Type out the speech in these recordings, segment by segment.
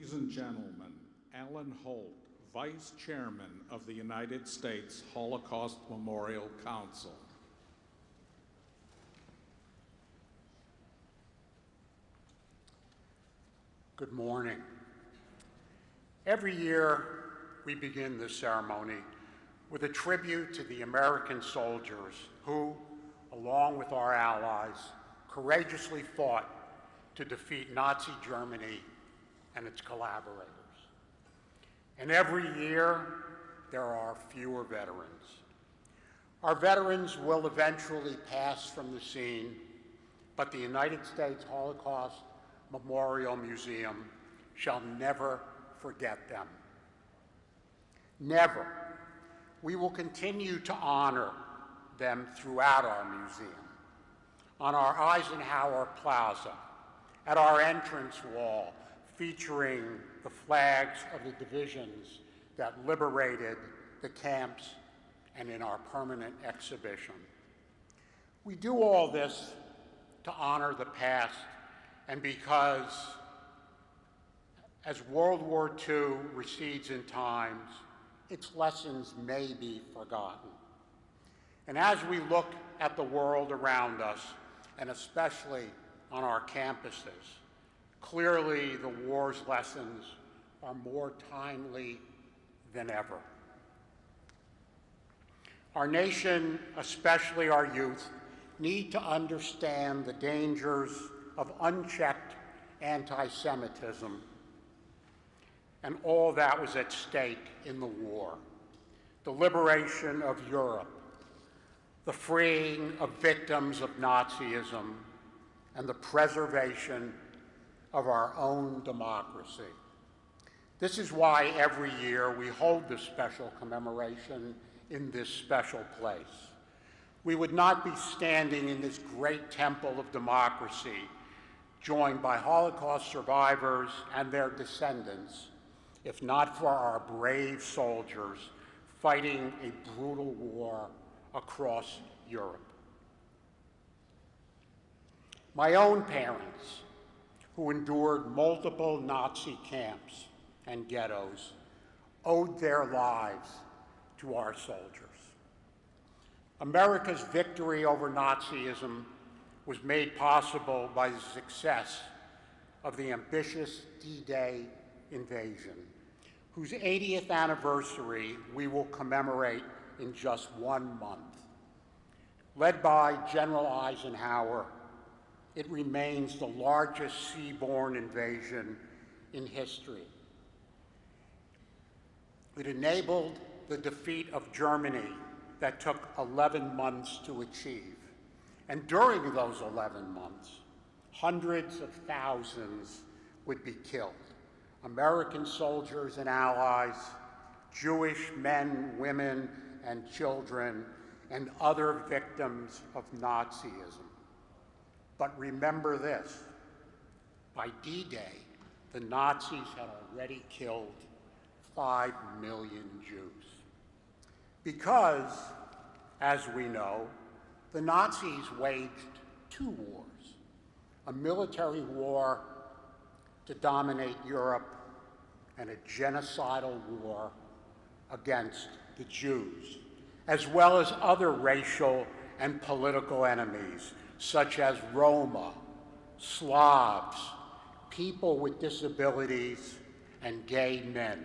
Ladies and gentlemen, Alan Holt, Vice Chairman of the United States Holocaust Memorial Council. Good morning. Every year, we begin this ceremony with a tribute to the American soldiers who, along with our allies, courageously fought to defeat Nazi Germany and its collaborators. And every year, there are fewer veterans. Our veterans will eventually pass from the scene, but the United States Holocaust Memorial Museum shall never forget them. Never. We will continue to honor them throughout our museum, on our Eisenhower Plaza, at our entrance wall, featuring the flags of the divisions that liberated the camps, and in our permanent exhibition. We do all this to honor the past, and because as World War II recedes in time, its lessons may be forgotten. And as we look at the world around us, and especially on our campuses, clearly the war's lessons are more timely than ever. Our nation, especially our youth, need to understand the dangers of unchecked anti-Semitism and all that was at stake in the war. The liberation of Europe, the freeing of victims of Nazism, and the preservation of our own democracy. This is why every year we hold this special commemoration in this special place. We would not be standing in this great temple of democracy, joined by Holocaust survivors and their descendants, if not for our brave soldiers fighting a brutal war across Europe. My own parents, who endured multiple Nazi camps and ghettos, owed their lives to our soldiers. America's victory over Nazism was made possible by the success of the ambitious D-Day invasion, whose 80th anniversary we will commemorate in just 1 month. Led by General Eisenhower, it remains the largest seaborne invasion in history. It enabled the defeat of Germany that took 11 months to achieve. And during those 11 months, hundreds of thousands would be killed. American soldiers and allies, Jewish men, women, and children, and other victims of Nazism. But remember this, by D-Day, the Nazis had already killed 5 million Jews. Because, as we know, the Nazis waged 2 wars, a military war to dominate Europe and a genocidal war against the Jews, as well as other racial and political enemies, such as Roma, Slavs, people with disabilities, and gay men.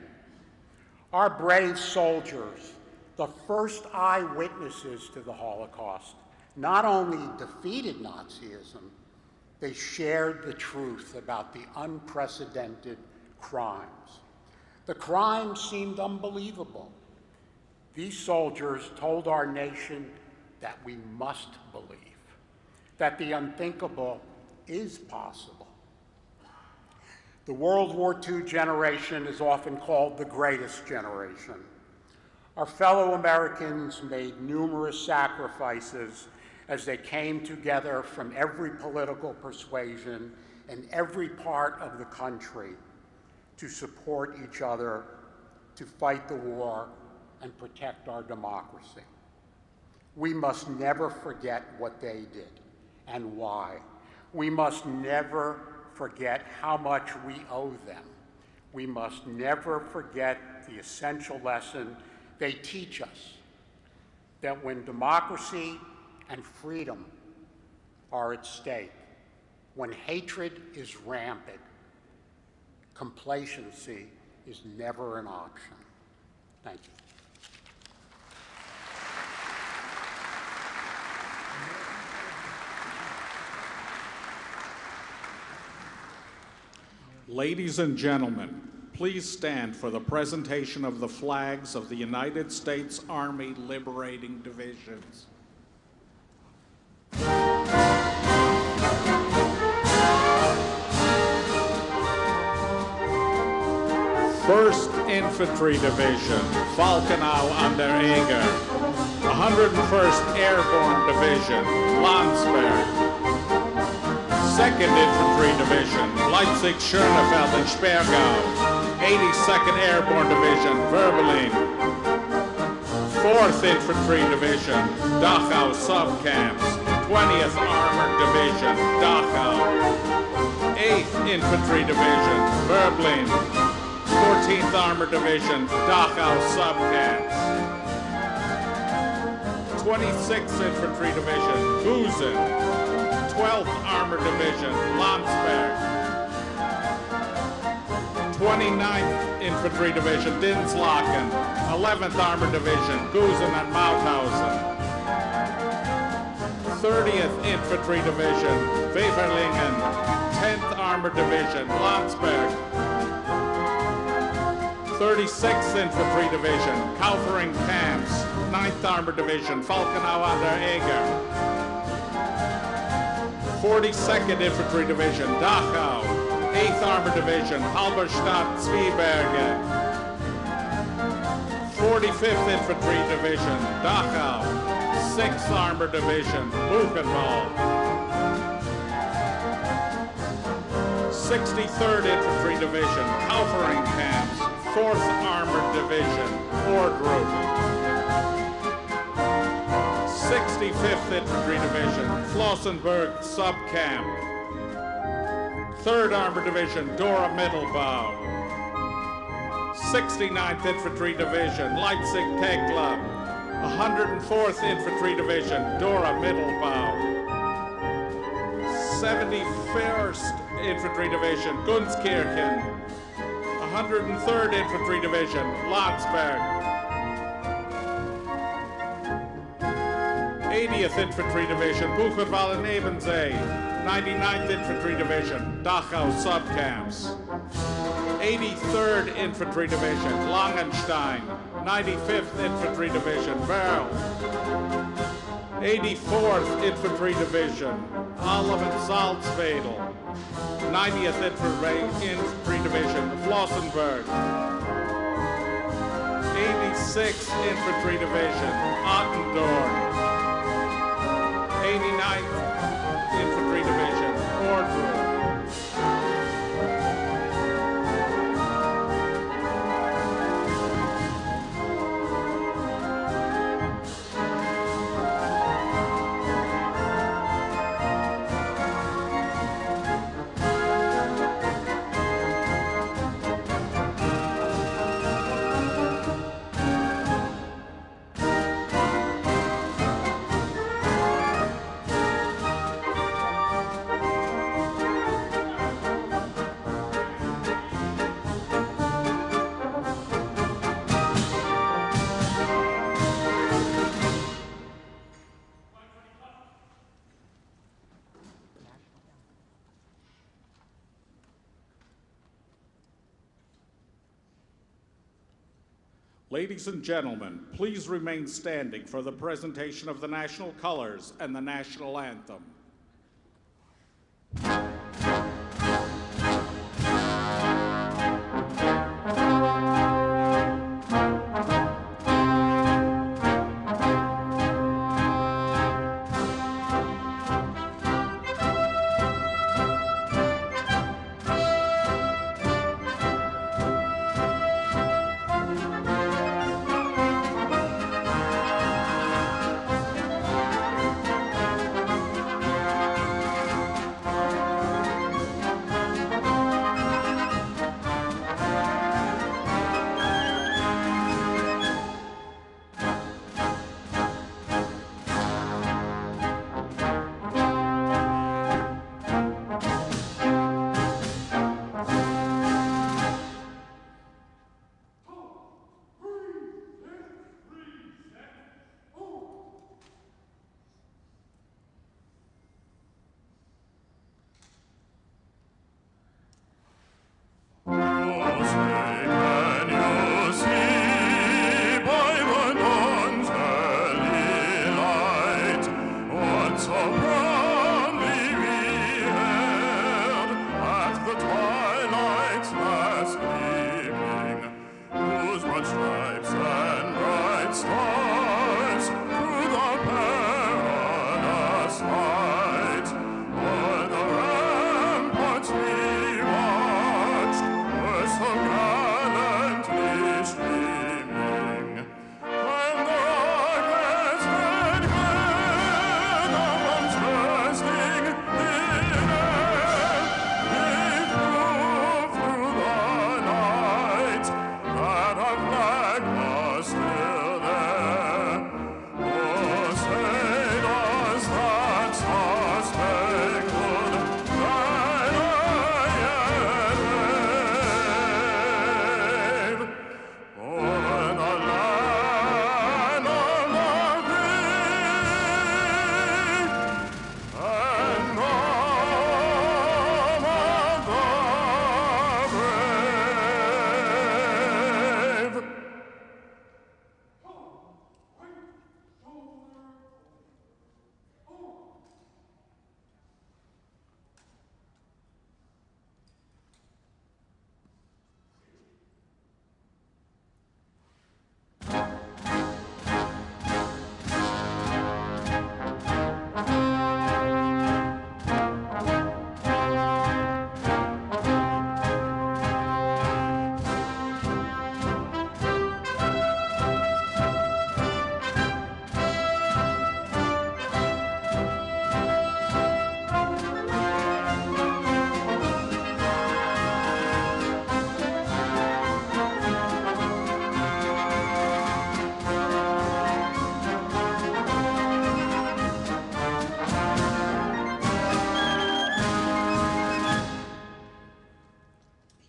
Our brave soldiers, the first eyewitnesses to the Holocaust, not only defeated Nazism, they shared the truth about the unprecedented crimes. The crimes seemed unbelievable. These soldiers told our nation that we must believe, that the unthinkable is possible. The World War II generation is often called the greatest generation. Our fellow Americans made numerous sacrifices as they came together from every political persuasion and every part of the country to support each other, to fight the war, and protect our democracy. We must never forget what they did and why. We must never forget how much we owe them. we must never forget the essential lesson they teach us, that when democracy and freedom are at stake, when hatred is rampant, complacency is never an option. Thank you. Ladies and gentlemen, please stand for the presentation of the flags of the United States Army Liberating Divisions. 1st Infantry Division, Falkenau an der Eger. 101st Airborne Division, Landsberg. 2nd Infantry Division, Leipzig, Schönefeld, and Sperrgau. 82nd Airborne Division, Verbelin. 4th Infantry Division, Dachau Subcamps. 20th Armored Division, Dachau. 8th Infantry Division, Verbelin. 14th Armored Division, Dachau Subcamps. 26th Infantry Division, Busen. 12th Armored Division, Landsberg. 29th Infantry Division, Dinslaken. 11th Armored Division, Gusen and Mauthausen. 30th Infantry Division, Weverlingen. 10th Armored Division, Landsberg. 36th Infantry Division, Kaufering Camps. 9th Armored Division, Falkenau an der Eger. 42nd Infantry Division, Dachau. 8th Armored Division, Halberstadt, Zwieberge. 45th Infantry Division, Dachau. 6th Armored Division, Buchenwald. 63rd Infantry Division, Kaufering Camps. 4th Armored Division, Ordrup. 65th Infantry Division, Flossenburg Subcamp. 3rd Armored Division, Dora Mittelbau. 69th Infantry Division, Leipzig Tekla. 104th Infantry Division, Dora Mittelbau. 71st Infantry Division, Gunskirchen. 103rd Infantry Division, Landsberg. 80th Infantry Division, Buchenwald and Ebensee. 99th Infantry Division, Dachau Subcamps. 83rd Infantry Division, Langenstein. 95th Infantry Division, Werl. 84th Infantry Division, Alem and Salzwedel. 90th Infantry Division, Flossenburg. 86th Infantry Division, Ottendorn. 89th Infantry Division, Ordrup. Ladies and gentlemen, please remain standing for the presentation of the national colors and the national anthem.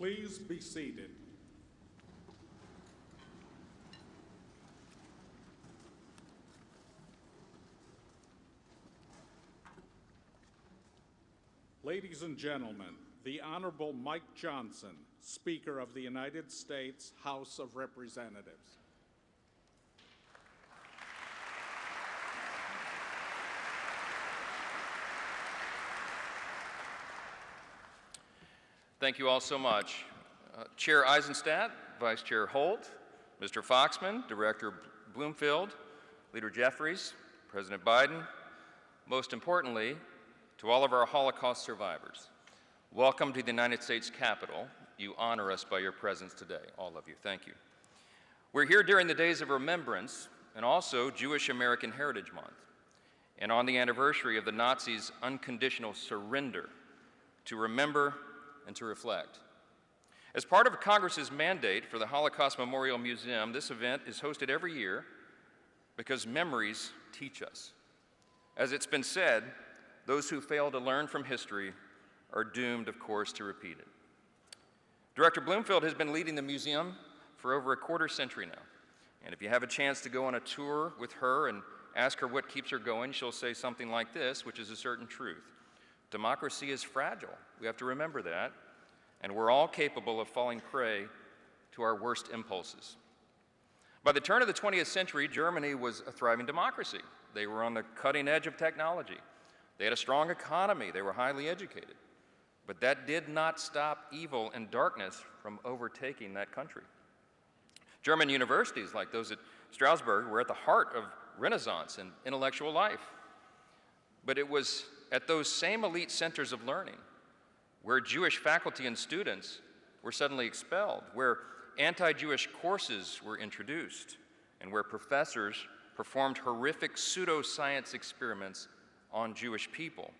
Please be seated. Ladies and gentlemen, the Honorable Mike Johnson, Speaker of the United States House of Representatives. Thank you all so much. Chair Eisenstat, Vice Chair Holt, Mr. Foxman, Director Bloomfield, Leader Jeffries, President Biden, most importantly, to all of our Holocaust survivors, welcome to the United States Capitol. You honor us by your presence today, all of you. Thank you. We're here during the days of Remembrance and also Jewish American Heritage Month, and on the anniversary of the Nazis' unconditional surrender to remember and to reflect. As part of Congress's mandate for the Holocaust Memorial Museum, this event is hosted every year because memories teach us. As it's been said, those who fail to learn from history are doomed, of course, to repeat it. Director Bloomfield has been leading the museum for over a quarter century now. And if you have a chance to go on a tour with her and ask her what keeps her going, she'll say something like this, which is a certain truth. Democracy is fragile. We have to remember that. And we're all capable of falling prey to our worst impulses. By the turn of the 20th century, Germany was a thriving democracy. They were on the cutting edge of technology. They had a strong economy. They were highly educated. But that did not stop evil and darkness from overtaking that country. German universities, like those at Strasbourg, were at the heart of Renaissance and intellectual life. But it was at those same elite centers of learning where Jewish faculty and students were suddenly expelled, where anti-Jewish courses were introduced, and where professors performed horrific pseudoscience experiments on Jewish people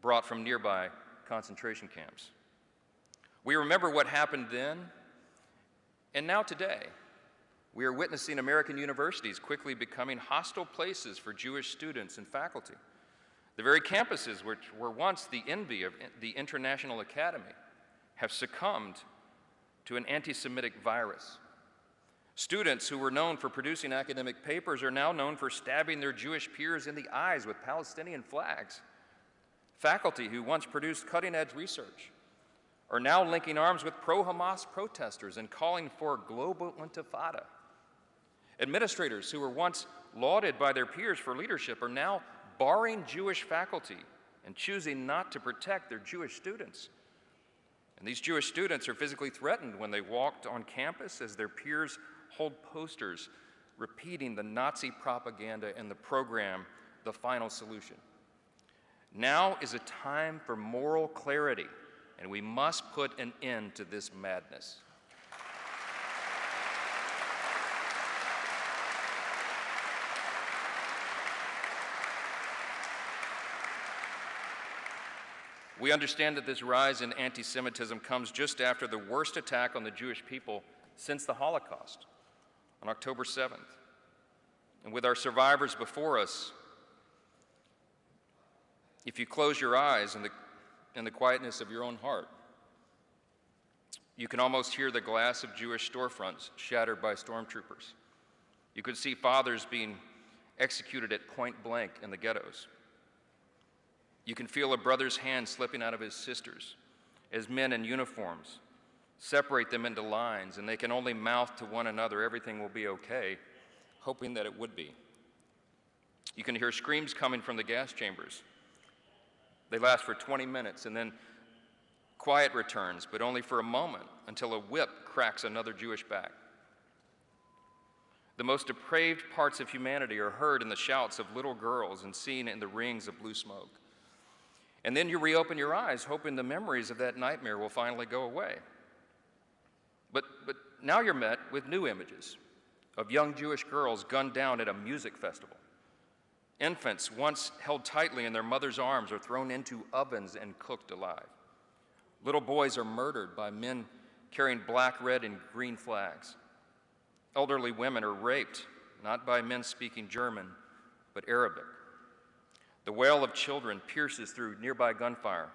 brought from nearby concentration camps. We remember what happened then, and now today, we are witnessing American universities quickly becoming hostile places for Jewish students and faculty. The very campuses which were once the envy of the International Academy have succumbed to an anti-Semitic virus. Students who were known for producing academic papers are now known for stabbing their Jewish peers in the eyes with Palestinian flags. Faculty who once produced cutting-edge research are now linking arms with pro-Hamas protesters and calling for global intifada. Administrators who were once lauded by their peers for leadership are now barring Jewish faculty and choosing not to protect their Jewish students. And these Jewish students are physically threatened when they walked on campus as their peers hold posters repeating the Nazi propaganda and the program, The Final Solution. Now is a time for moral clarity, and we must put an end to this madness. We understand that this rise in anti-Semitism comes just after the worst attack on the Jewish people since the Holocaust, on October 7th. And with our survivors before us, if you close your eyes in the quietness of your own heart, you can almost hear the glass of Jewish storefronts shattered by stormtroopers. You could see fathers being executed at point blank in the ghettos. You can feel a brother's hand slipping out of his sister's as men in uniforms separate them into lines, and they can only mouth to one another, "Everything will be okay," hoping that it would be. You can hear screams coming from the gas chambers. They last for 20 minutes, and then quiet returns, but only for a moment, until a whip cracks another Jewish back. The most depraved parts of humanity are heard in the shouts of little girls and seen in the rings of blue smoke. And then you reopen your eyes, hoping the memories of that nightmare will finally go away. But now you're met with new images of young Jewish girls gunned down at a music festival. Infants once held tightly in their mother's arms are thrown into ovens and cooked alive. Little boys are murdered by men carrying black, red, and green flags. Elderly women are raped, not by men speaking German, but Arabic. The wail of children pierces through nearby gunfire,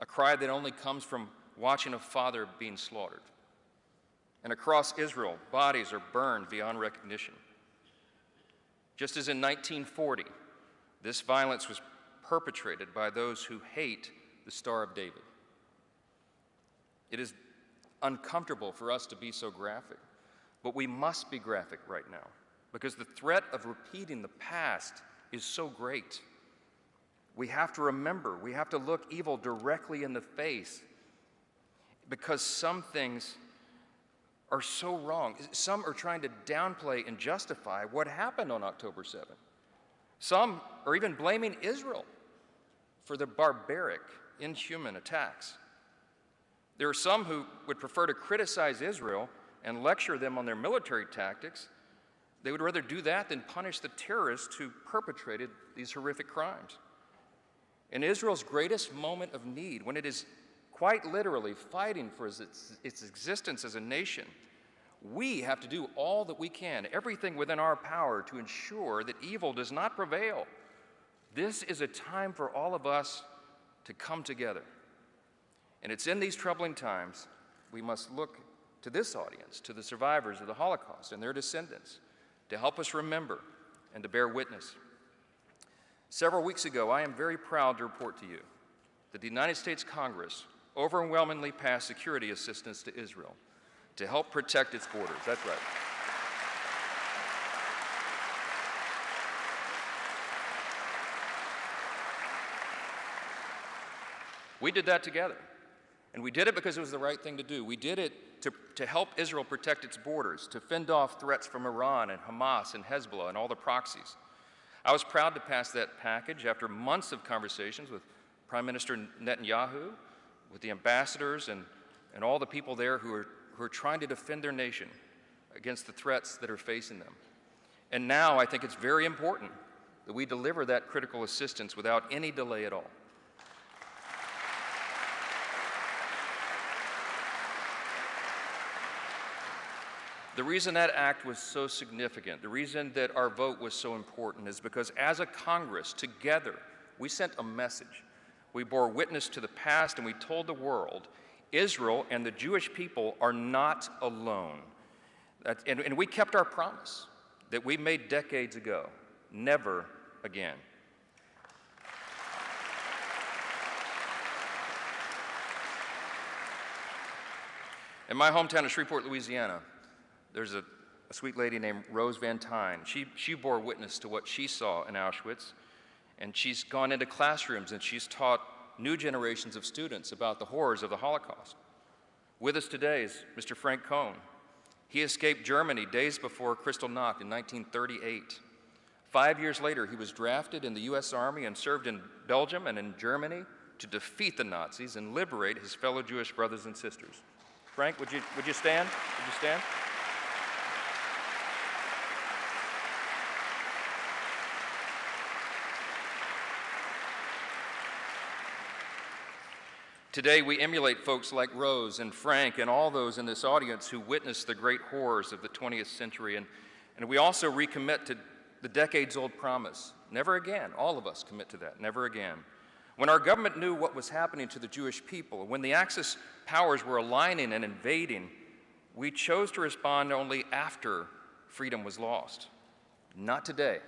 a cry that only comes from watching a father being slaughtered. And across Israel, bodies are burned beyond recognition. Just as in 1940, this violence was perpetrated by those who hate the Star of David. It is uncomfortable for us to be so graphic, but we must be graphic right now because the threat of repeating the past is so great. We have to remember, we have to look evil directly in the face because some things are so wrong. Some are trying to downplay and justify what happened on October 7th. Some are even blaming Israel for the barbaric, inhuman attacks. There are some who would prefer to criticize Israel and lecture them on their military tactics. They would rather do that than punish the terrorists who perpetrated these horrific crimes. In Israel's greatest moment of need, when it is quite literally fighting for its existence as a nation, we have to do all that we can, everything within our power, to ensure that evil does not prevail. This is a time for all of us to come together. And it's in these troubling times we must look to this audience, to the survivors of the Holocaust and their descendants, to help us remember and to bear witness. Several weeks ago, I am very proud to report to you that the United States Congress overwhelmingly passed security assistance to Israel to help protect its borders. That's right. We did that together, and we did it because it was the right thing to do. We did it to help Israel protect its borders, to fend off threats from Iran and Hamas and Hezbollah and all the proxies. I was proud to pass that package after months of conversations with Prime Minister Netanyahu, with the ambassadors and all the people there who are trying to defend their nation against the threats that are facing them. And now I think it's very important that we deliver that critical assistance without any delay at all. The reason that act was so significant, the reason that our vote was so important is because as a Congress, together, we sent a message. We bore witness to the past and we told the world, Israel and the Jewish people are not alone. And we kept our promise that we made decades ago, never again. In my hometown of Shreveport, Louisiana, there's a sweet lady named Rose Van Tyne. She bore witness to what she saw in Auschwitz, and she's gone into classrooms and she's taught new generations of students about the horrors of the Holocaust. With us today is Mr. Frank Cohn. He escaped Germany days before Kristallnacht in 1938. 5 years later, he was drafted in the U.S. Army and served in Belgium and in Germany to defeat the Nazis and liberate his fellow Jewish brothers and sisters. Frank, would you stand? Would you stand? Today, we emulate folks like Rose and Frank and all those in this audience who witnessed the great horrors of the 20th century, and we also recommit to the decades-old promise, never again. All of us commit to that, never again. When our government knew what was happening to the Jewish people, when the Axis powers were aligning and invading, we chose to respond only after freedom was lost. Not today.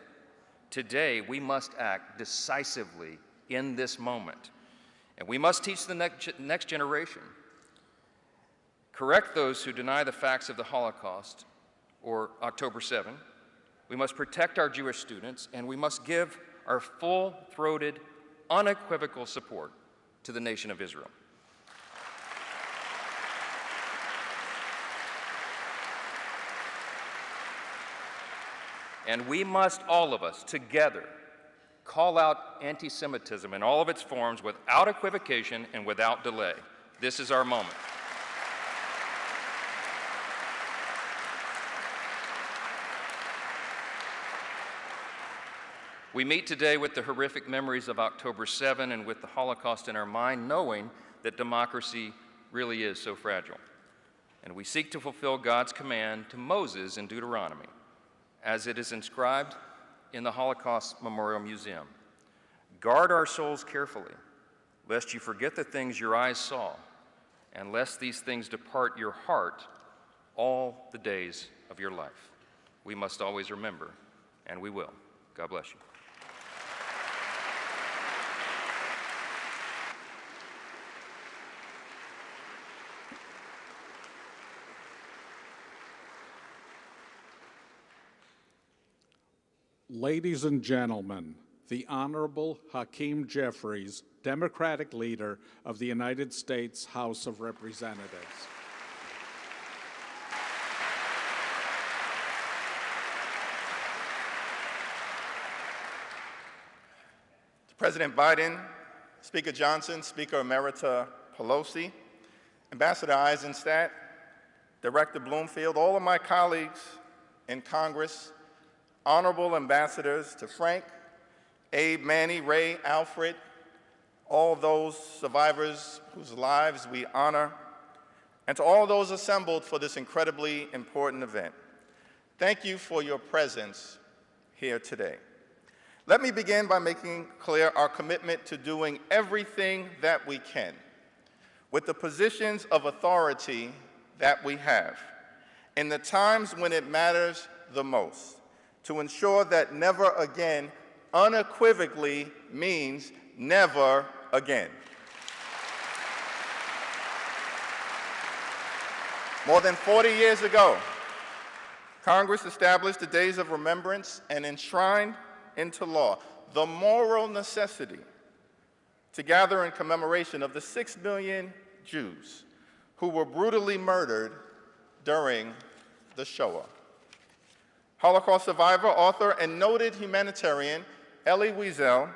Today, we must act decisively in this moment. And we must teach the next generation, correct those who deny the facts of the Holocaust or October 7. We must protect our Jewish students, and we must give our full-throated, unequivocal support to the nation of Israel. And we must, all of us, together, call out antisemitism in all of its forms without equivocation and without delay. This is our moment. We meet today with the horrific memories of October 7 and with the Holocaust in our mind, knowing that democracy really is so fragile. And we seek to fulfill God's command to Moses in Deuteronomy, as it is inscribed in the Holocaust Memorial Museum. Guard our souls carefully, lest you forget the things your eyes saw, and lest these things depart your heart all the days of your life. We must always remember, and we will. God bless you. Ladies and gentlemen, the Honorable Hakeem Jeffries, Democratic Leader of the United States House of Representatives. President Biden, Speaker Johnson, Speaker Emerita Pelosi, Ambassador Eisenstat, Director Bloomfield, all of my colleagues in Congress, honorable ambassadors to Frank, Abe, Manny, Ray, Alfred, all those survivors whose lives we honor, and to all those assembled for this incredibly important event. Thank you for your presence here today. Let me begin by making clear our commitment to doing everything that we can with the positions of authority that we have in the times when it matters the most, to ensure that never again unequivocally means never again. More than 40 years ago, Congress established the days of remembrance and enshrined into law the moral necessity to gather in commemoration of the 6 million Jews who were brutally murdered during the Shoah. Holocaust survivor, author, and noted humanitarian Elie Wiesel,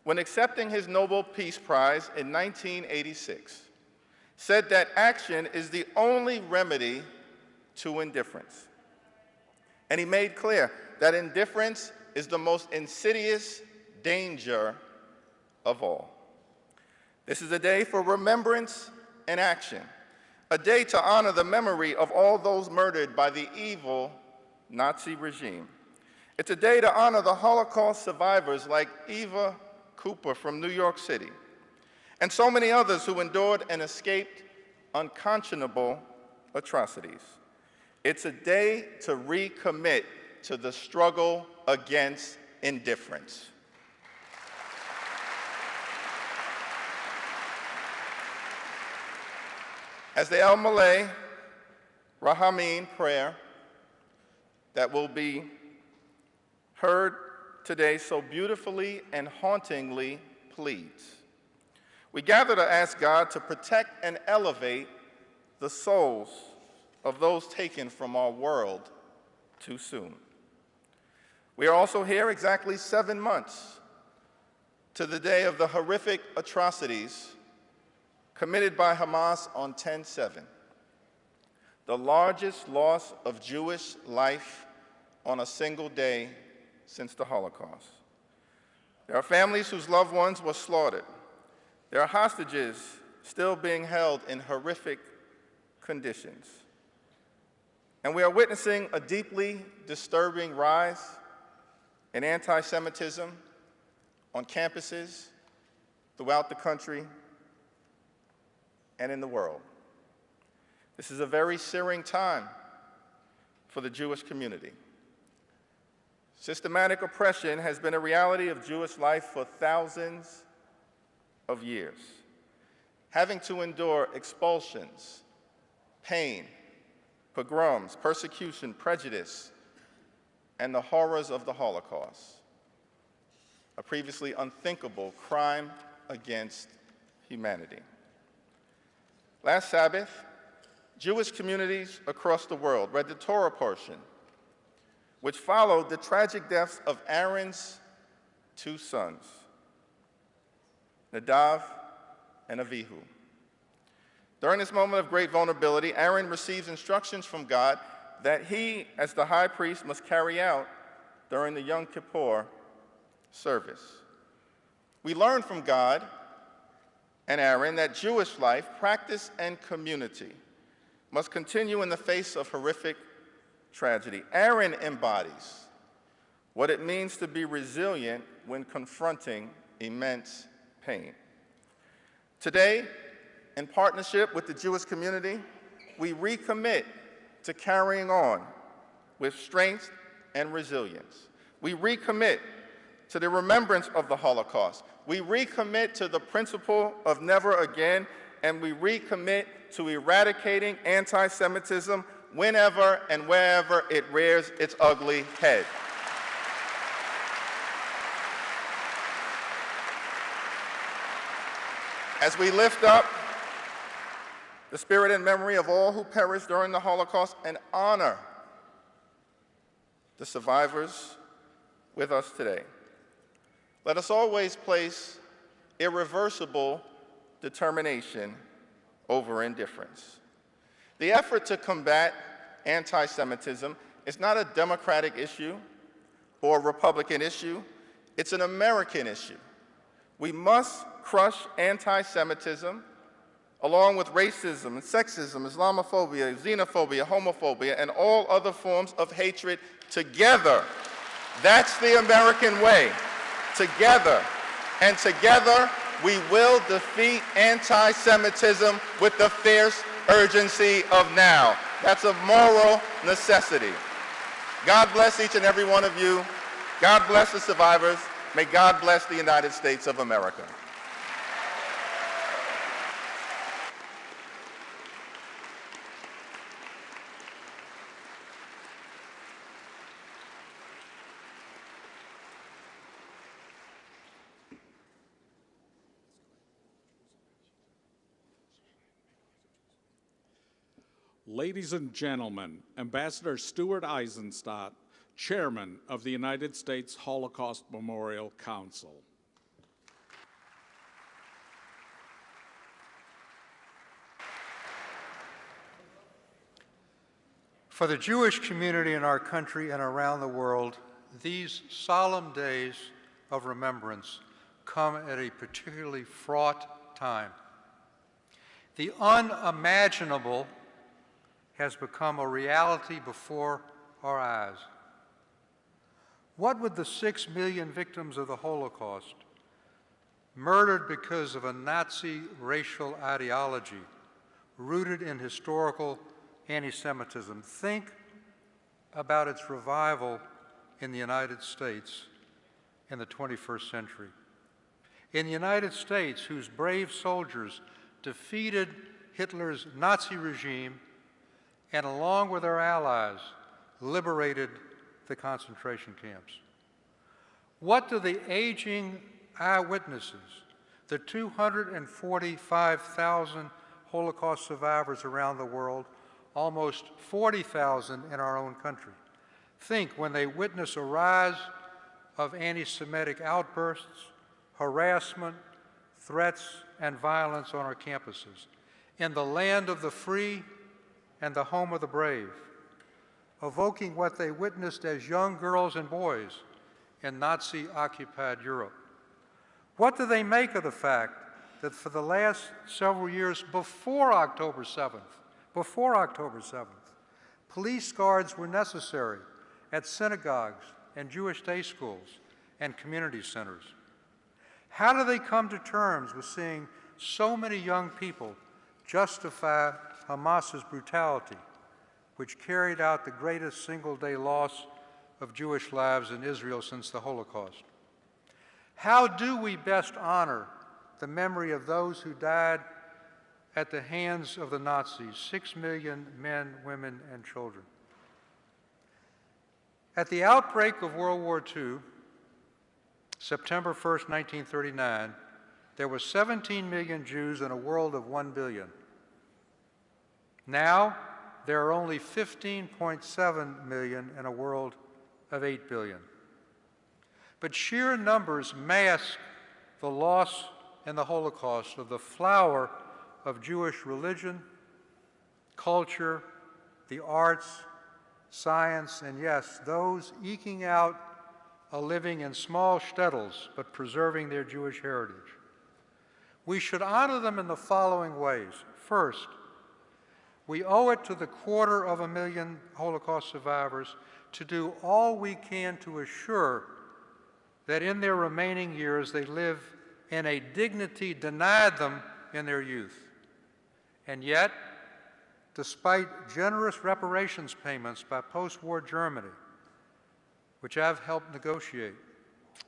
when accepting his Nobel Peace Prize in 1986, said that action is the only remedy to indifference. And he made clear that indifference is the most insidious danger of all. This is a day for remembrance and action, a day to honor the memory of all those murdered by the evil Nazi regime. It's a day to honor the Holocaust survivors like Eva Cooper from New York City, and so many others who endured and escaped unconscionable atrocities. It's a day to recommit to the struggle against indifference. As the El Malay Rahameen prayer that will be heard today so beautifully and hauntingly pleads, we gather to ask God to protect and elevate the souls of those taken from our world too soon. We are also here exactly 7 months to the day of the horrific atrocities committed by Hamas on 10/7, the largest loss of Jewish life on a single day since the Holocaust. There are families whose loved ones were slaughtered. There are hostages still being held in horrific conditions. And we are witnessing a deeply disturbing rise in anti-Semitism on campuses throughout the country and in the world. This is a very searing time for the Jewish community. Systematic oppression has been a reality of Jewish life for thousands of years, having to endure expulsions, pain, pogroms, persecution, prejudice, and the horrors of the Holocaust, a previously unthinkable crime against humanity. Last Sabbath, Jewish communities across the world read the Torah portion, which followed the tragic deaths of Aaron's 2 sons, Nadav and Avihu. During this moment of great vulnerability, Aaron receives instructions from God that he, as the high priest, must carry out during the Yom Kippur service. We learn from God and Aaron that Jewish life, practice, and community must continue in the face of horrific tragedy. Aaron embodies what it means to be resilient when confronting immense pain. Today, in partnership with the Jewish community, we recommit to carrying on with strength and resilience. We recommit to the remembrance of the Holocaust. We recommit to the principle of never again, and we recommit to eradicating anti-Semitism whenever and wherever it rears its ugly head. As we lift up the spirit and memory of all who perished during the Holocaust and honor the survivors with us today, let us always place irreversible determination over indifference. The effort to combat anti-Semitism is not a Democratic issue or a Republican issue. It's an American issue. We must crush anti-Semitism along with racism and sexism, Islamophobia, xenophobia, homophobia, and all other forms of hatred together. That's the American way. Together. And together, we will defeat anti-Semitism with the fierce urgency of now. That's a moral necessity. God bless each and every one of you. God bless the survivors. May God bless the United States of America. Ladies and gentlemen, Ambassador Stuart Eisenstat, Chairman of the United States Holocaust Memorial Council. For the Jewish community in our country and around the world, these solemn days of remembrance come at a particularly fraught time. The unimaginable has become a reality before our eyes. What would the 6 million victims of the Holocaust, murdered because of a Nazi racial ideology rooted in historical anti-Semitism, think about its revival in the United States in the 21st century? In the United States, whose brave soldiers defeated Hitler's Nazi regime and, along with our allies, liberated the concentration camps. What do the aging eyewitnesses, the 245,000 Holocaust survivors around the world, almost 40,000 in our own country, think when they witness a rise of anti-Semitic outbursts, harassment, threats, and violence on our campuses, in the land of the free and the home of the brave, evoking what they witnessed as young girls and boys in Nazi-occupied Europe? What do they make of the fact that for the last several years before October 7th, police guards were necessary at synagogues and Jewish day schools and community centers? How do they come to terms with seeing so many young people justify Hamas's brutality, which carried out the greatest single-day loss of Jewish lives in Israel since the Holocaust? How do we best honor the memory of those who died at the hands of the Nazis, 6 million men, women, and children? At the outbreak of World War II, September 1st, 1939, there were 17 million Jews in a world of 1 billion. Now, there are only 15.7 million in a world of 8 billion. But sheer numbers mask the loss in the Holocaust of the flower of Jewish religion, culture, the arts, science, and yes, those eking out a living in small shtetls but preserving their Jewish heritage. We should honor them in the following ways. First, we owe it to the 250,000 Holocaust survivors to do all we can to assure that in their remaining years they live in a dignity denied them in their youth. And yet, despite generous reparations payments by post-war Germany, which I've helped negotiate,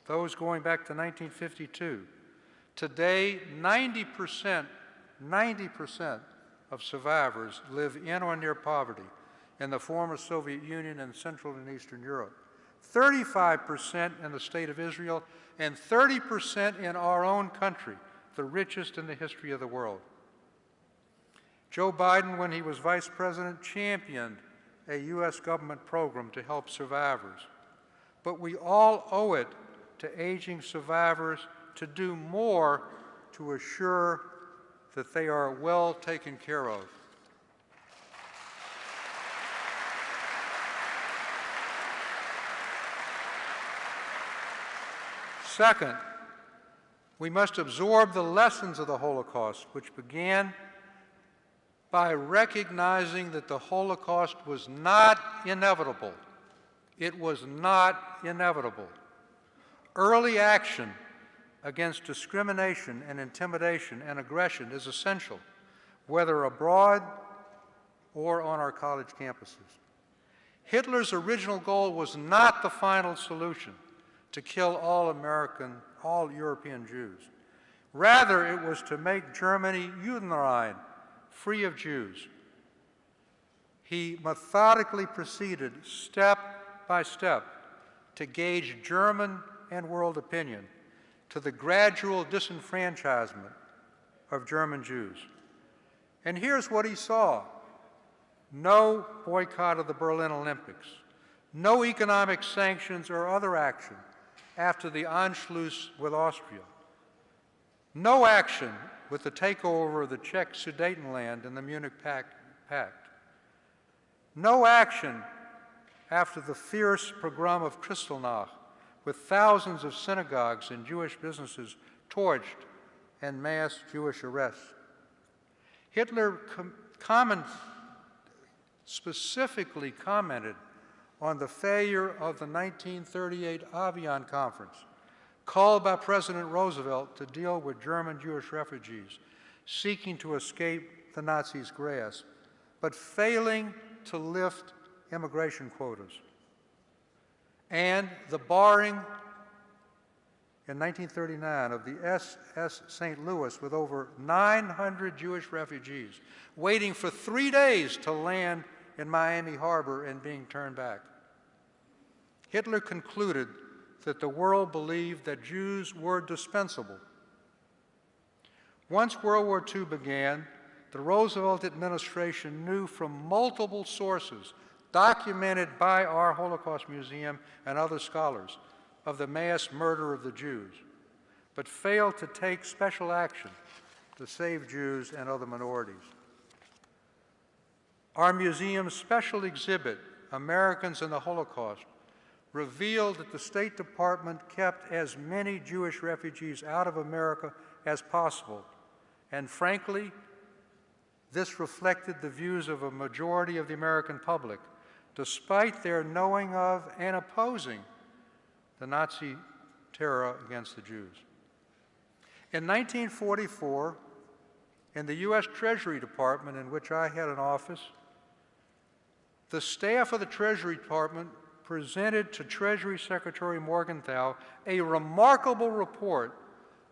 those going back to 1952, today 90% of survivors live in or near poverty in the former Soviet Union and Central and Eastern Europe, 35% in the State of Israel, and 30% in our own country, the richest in the history of the world. Joe Biden, when he was vice president, championed a U.S. government program to help survivors. But we all owe it to aging survivors to do more to assure that they are well taken care of. Second, we must absorb the lessons of the Holocaust, which began by recognizing that the Holocaust was not inevitable. It was not inevitable. Early action against discrimination and intimidation and aggression is essential, whether abroad or on our college campuses. Hitler's original goal was not the final solution, to kill all European Jews. Rather, it was to make Germany Judenrein, free of Jews. He methodically proceeded step by step to gauge German and world opinion to the gradual disenfranchisement of German Jews. And here's what he saw: no boycott of the Berlin Olympics, no economic sanctions or other action after the Anschluss with Austria, no action with the takeover of the Czech Sudetenland and the Munich Pact, no action after the fierce pogrom of Kristallnacht, with thousands of synagogues and Jewish businesses torched and mass Jewish arrests. Hitler specifically commented on the failure of the 1938 Avian Conference, called by President Roosevelt to deal with German Jewish refugees seeking to escape the Nazis' grasp, but failing to lift immigration quotas, and the barring in 1939 of the SS St. Louis with over 900 Jewish refugees waiting for 3 days to land in Miami Harbor and being turned back. Hitler concluded that the world believed that Jews were dispensable. Once World War II began, the Roosevelt administration knew from multiple sources, documented by our Holocaust Museum and other scholars, of the mass murder of the Jews, but failed to take special action to save Jews and other minorities. Our museum's special exhibit, Americans in the Holocaust, revealed that the State Department kept as many Jewish refugees out of America as possible, and frankly, this reflected the views of a majority of the American public, despite their knowing of and opposing the Nazi terror against the Jews. In 1944, in the U.S. Treasury Department, in which I had an office, the staff of the Treasury Department presented to Treasury Secretary Morgenthau a remarkable report,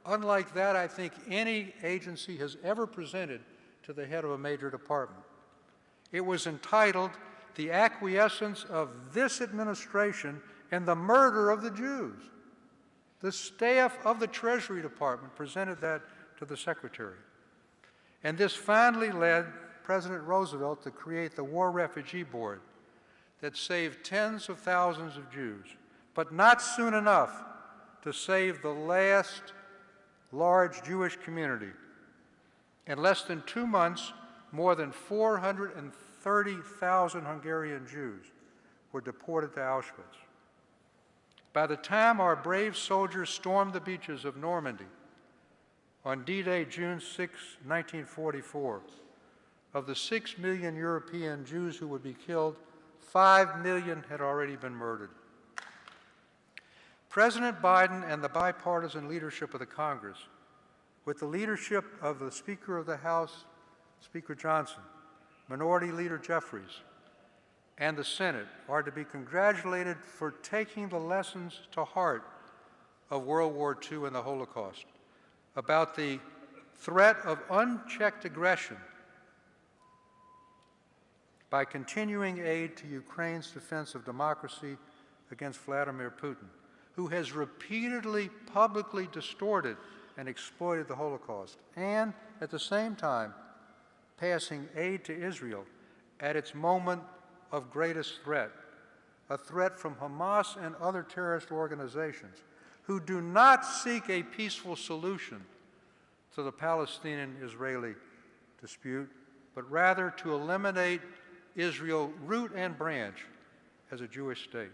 unlike that I think any agency has ever presented to the head of a major department. It was entitled, "The Acquiescence of This Administration in the Murder of the Jews." The staff of the Treasury Department presented that to the Secretary. And this finally led President Roosevelt to create the War Refugee Board that saved tens of thousands of Jews, but not soon enough to save the last large Jewish community. In less than 2 months, more than 430,000 Hungarian Jews were deported to Auschwitz. By the time our brave soldiers stormed the beaches of Normandy on D-Day, June 6, 1944, of the 6 million European Jews who would be killed, 5 million had already been murdered. President Biden and the bipartisan leadership of the Congress, with the leadership of the Speaker of the House, Speaker Johnson, Minority Leader Jeffries, and the Senate, are to be congratulated for taking the lessons to heart of World War II and the Holocaust about the threat of unchecked aggression by continuing aid to Ukraine's defense of democracy against Vladimir Putin, who has repeatedly publicly distorted and exploited the Holocaust, and at the same time passing aid to Israel at its moment of greatest threat, a threat from Hamas and other terrorist organizations who do not seek a peaceful solution to the Palestinian-Israeli dispute, but rather to eliminate Israel root and branch as a Jewish state.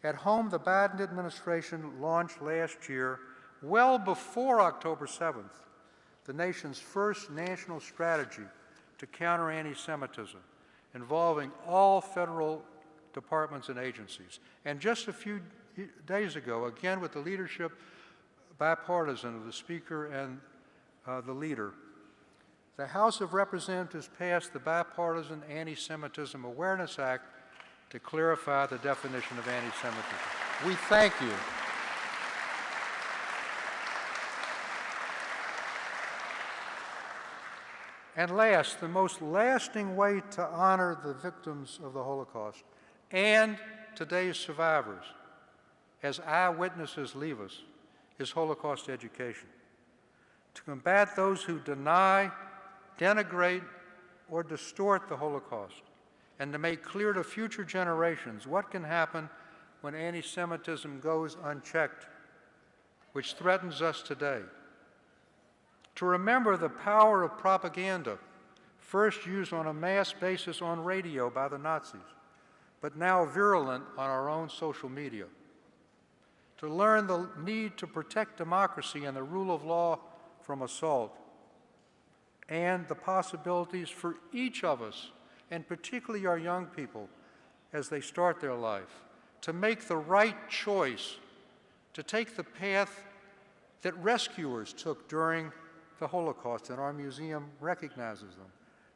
At home, the Biden administration launched last year, well before October 7th, the nation's first national strategy to counter anti-Semitism, involving all federal departments and agencies. And just a few days ago, again with the leadership, bipartisan, of the Speaker and the leader, the House of Representatives passed the Bipartisan Anti-Semitism Awareness Act to clarify the definition of anti-Semitism. We thank you. And last, the most lasting way to honor the victims of the Holocaust and today's survivors as eyewitnesses leave us is Holocaust education. To combat those who deny, denigrate, or distort the Holocaust, and to make clear to future generations what can happen when anti-Semitism goes unchecked, which threatens us today. To remember the power of propaganda, first used on a mass basis on radio by the Nazis, but now virulent on our own social media. To learn the need to protect democracy and the rule of law from assault, and the possibilities for each of us, and particularly our young people, as they start their life, to make the right choice, to take the path that rescuers took during the Holocaust, and our museum recognizes them,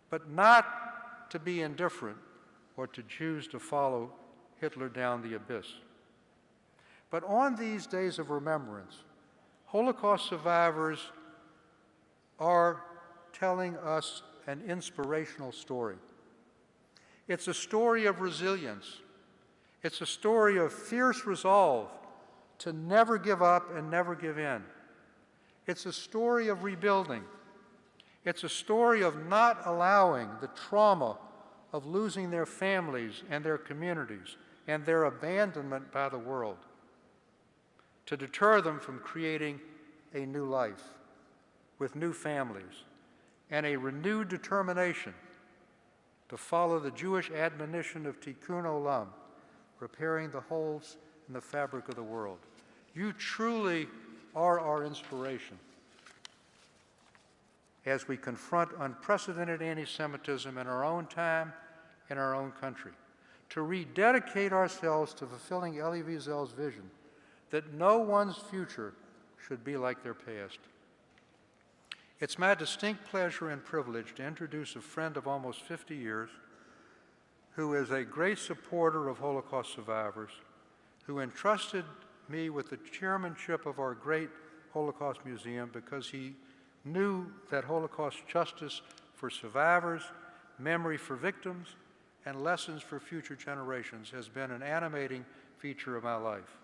but not to be indifferent or to choose to follow Hitler down the abyss. But on these days of remembrance, Holocaust survivors are telling us an inspirational story. It's a story of resilience. It's a story of fierce resolve to never give up and never give in. It's a story of rebuilding. It's a story of not allowing the trauma of losing their families and their communities and their abandonment by the world to deter them from creating a new life with new families and a renewed determination to follow the Jewish admonition of Tikkun Olam, repairing the holes in the fabric of the world. You truly are our inspiration as we confront unprecedented anti-Semitism in our own time, in our own country, to rededicate ourselves to fulfilling Elie Wiesel's vision that no one's future should be like their past. It's my distinct pleasure and privilege to introduce a friend of almost 50 years who is a great supporter of Holocaust survivors, who entrusted me with the chairmanship of our great Holocaust Museum because he knew that Holocaust justice for survivors, memory for victims, and lessons for future generations has been an animating feature of my life.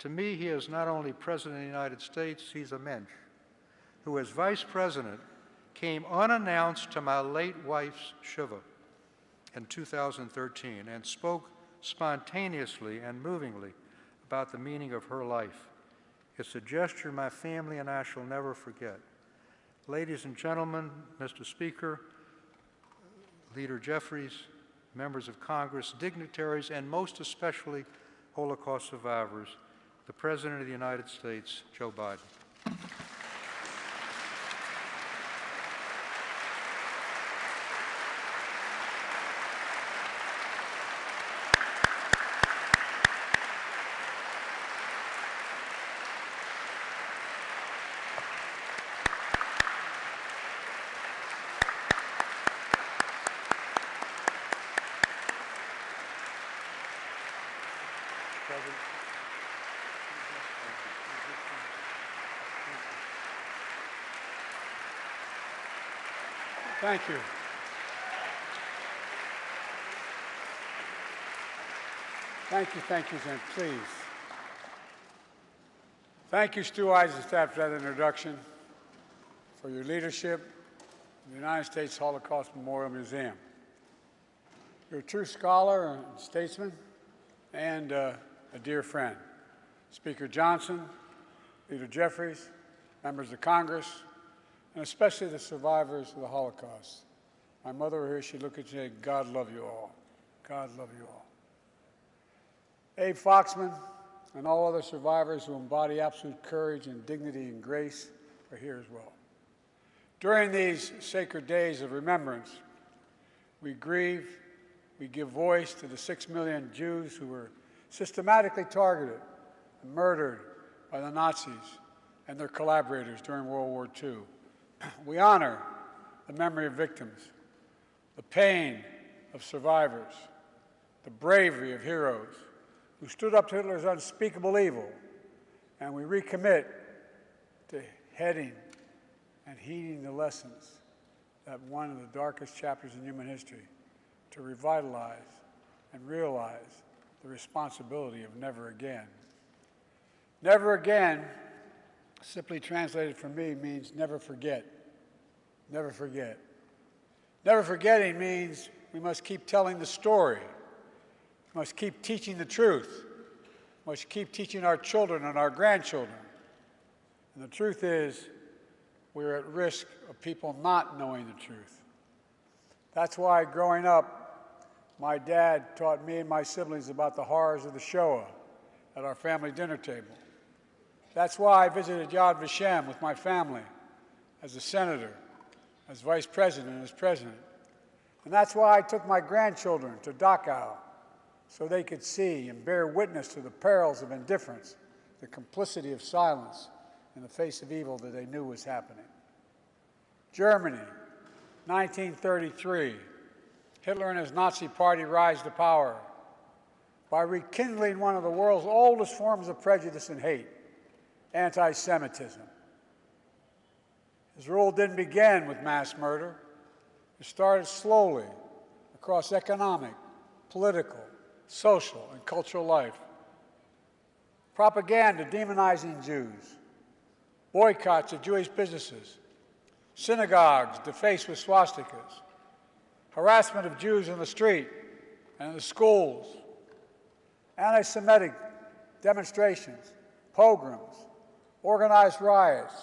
To me, he is not only President of the United States, he's a mensch who, as Vice President, came unannounced to my late wife's Shiva in 2013 and spoke spontaneously and movingly about the meaning of her life. It's a gesture my family and I shall never forget. Ladies and gentlemen, Mr. Speaker, Leader Jeffries, members of Congress, dignitaries, and most especially Holocaust survivors, the President of the United States, Joe Biden. Thank you. Thank you, and please. Thank you, Stu Eisenstat, for that introduction, for your leadership in the United States Holocaust Memorial Museum. You're a true scholar and statesman and a dear friend. Speaker Johnson, Leader Jeffries, members of Congress, and especially the survivors of the Holocaust. My mother were here, she'd look at you and say, God love you all. God love you all. Abe Foxman and all other survivors who embody absolute courage and dignity and grace are here as well. During these sacred days of remembrance, we grieve, we give voice to the 6 million Jews who were systematically targeted and murdered by the Nazis and their collaborators during World War II. We honor the memory of victims, the pain of survivors, the bravery of heroes who stood up to Hitler's unspeakable evil, and we recommit to heading and heeding the lessons that one of the darkest chapters in human history, to revitalize and realize the responsibility of never again. Never again, simply translated for me, means never forget. Never forget. Never forgetting means we must keep telling the story. We must keep teaching the truth. We must keep teaching our children and our grandchildren. And the truth is, we're at risk of people not knowing the truth. That's why growing up, my dad taught me and my siblings about the horrors of the Shoah at our family dinner table. That's why I visited Yad Vashem with my family as a senator, as vice president, and as president. And that's why I took my grandchildren to Dachau so they could see and bear witness to the perils of indifference, the complicity of silence in the face of evil that they knew was happening. Germany, 1933. Hitler and his Nazi party rise to power. by rekindling one of the world's oldest forms of prejudice and hate, antisemitism. His rule didn't begin with mass murder. It started slowly across economic, political, social, and cultural life. Propaganda demonizing Jews, boycotts of Jewish businesses, synagogues defaced with swastikas, harassment of Jews in the street and in the schools, anti-Semitic demonstrations, pogroms, organized riots.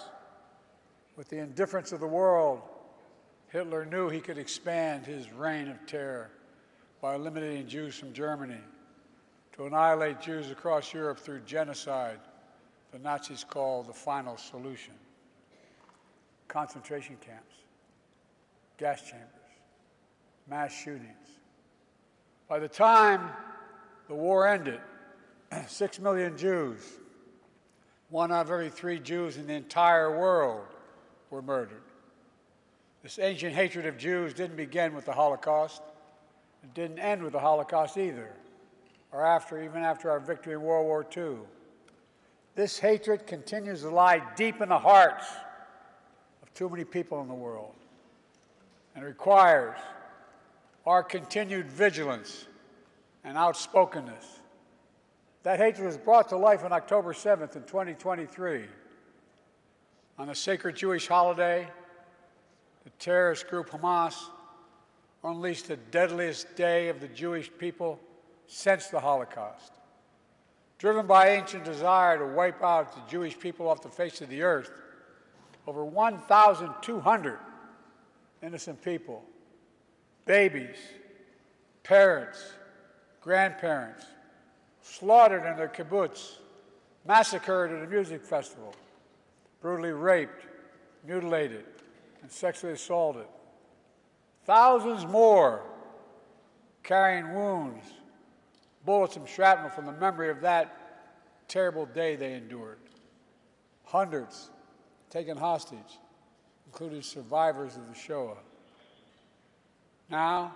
With the indifference of the world, Hitler knew he could expand his reign of terror by eliminating Jews from Germany, to annihilate Jews across Europe through genocide, the Nazis called the final solution. Concentration camps, gas chambers, mass shootings. By the time the war ended, 6 million Jews, 1 out of every 3 Jews in the entire world, were murdered. This ancient hatred of Jews didn't begin with the Holocaust. It didn't end with the Holocaust either, or even after our victory in World War II. This hatred continues to lie deep in the hearts of too many people in the world, and it requires our continued vigilance and outspokenness. That hatred was brought to life on October 7th in 2023. On the sacred Jewish holiday, the terrorist group Hamas unleashed the deadliest day of the Jewish people since the Holocaust. Driven by ancient desire to wipe out the Jewish people off the face of the earth, over 1,200 innocent people, babies, parents, grandparents, slaughtered in their kibbutz, massacred at a music festival, brutally raped, mutilated, and sexually assaulted. Thousands more carrying wounds, bullets and shrapnel from the memory of that terrible day they endured. Hundreds taken hostage, including survivors of the Shoah. Now,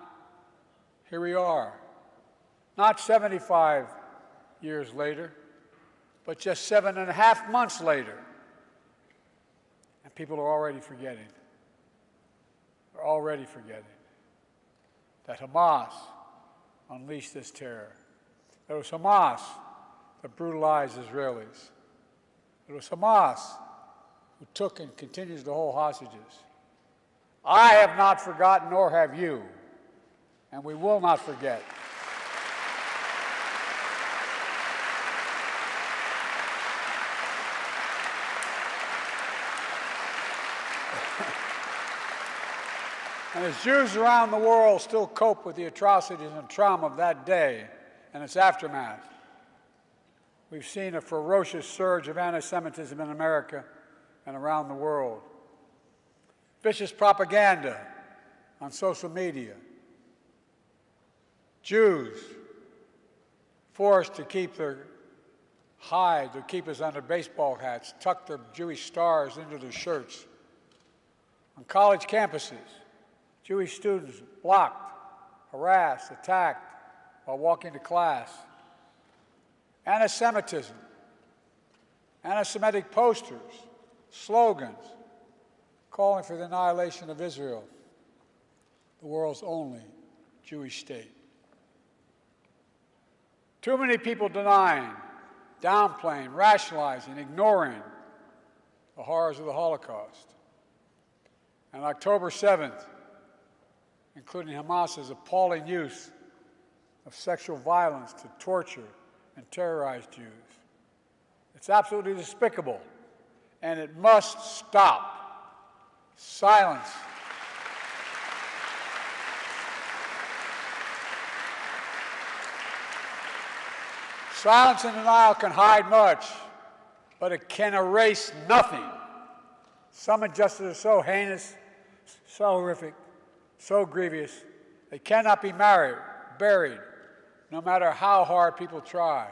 here we are, not 75 years later, but just 7.5 months later. And people are already forgetting. They're already forgetting that Hamas unleashed this terror. It was Hamas that brutalized Israelis. It was Hamas who took and continues to hold hostages. I have not forgotten, nor have you, and we will not forget. And as Jews around the world still cope with the atrocities and trauma of that day and its aftermath, we've seen a ferocious surge of anti-Semitism in America and around the world. Vicious propaganda on social media. Jews forced to keep their hide, to keep us under baseball hats, tuck their Jewish stars into their shirts. On college campuses, Jewish students blocked, harassed, attacked while walking to class. Anti-Semitism, anti-Semitic posters, slogans calling for the annihilation of Israel, the world's only Jewish state. Too many people denying, downplaying, rationalizing, ignoring the horrors of the Holocaust. And October 7th, including Hamas's appalling use of sexual violence to torture and terrorize Jews. It's absolutely despicable, and it must stop. Silence. Silence and denial can hide much, but it can erase nothing. Some injustices are so heinous, so horrific, so grievous, they cannot be buried, no matter how hard people try.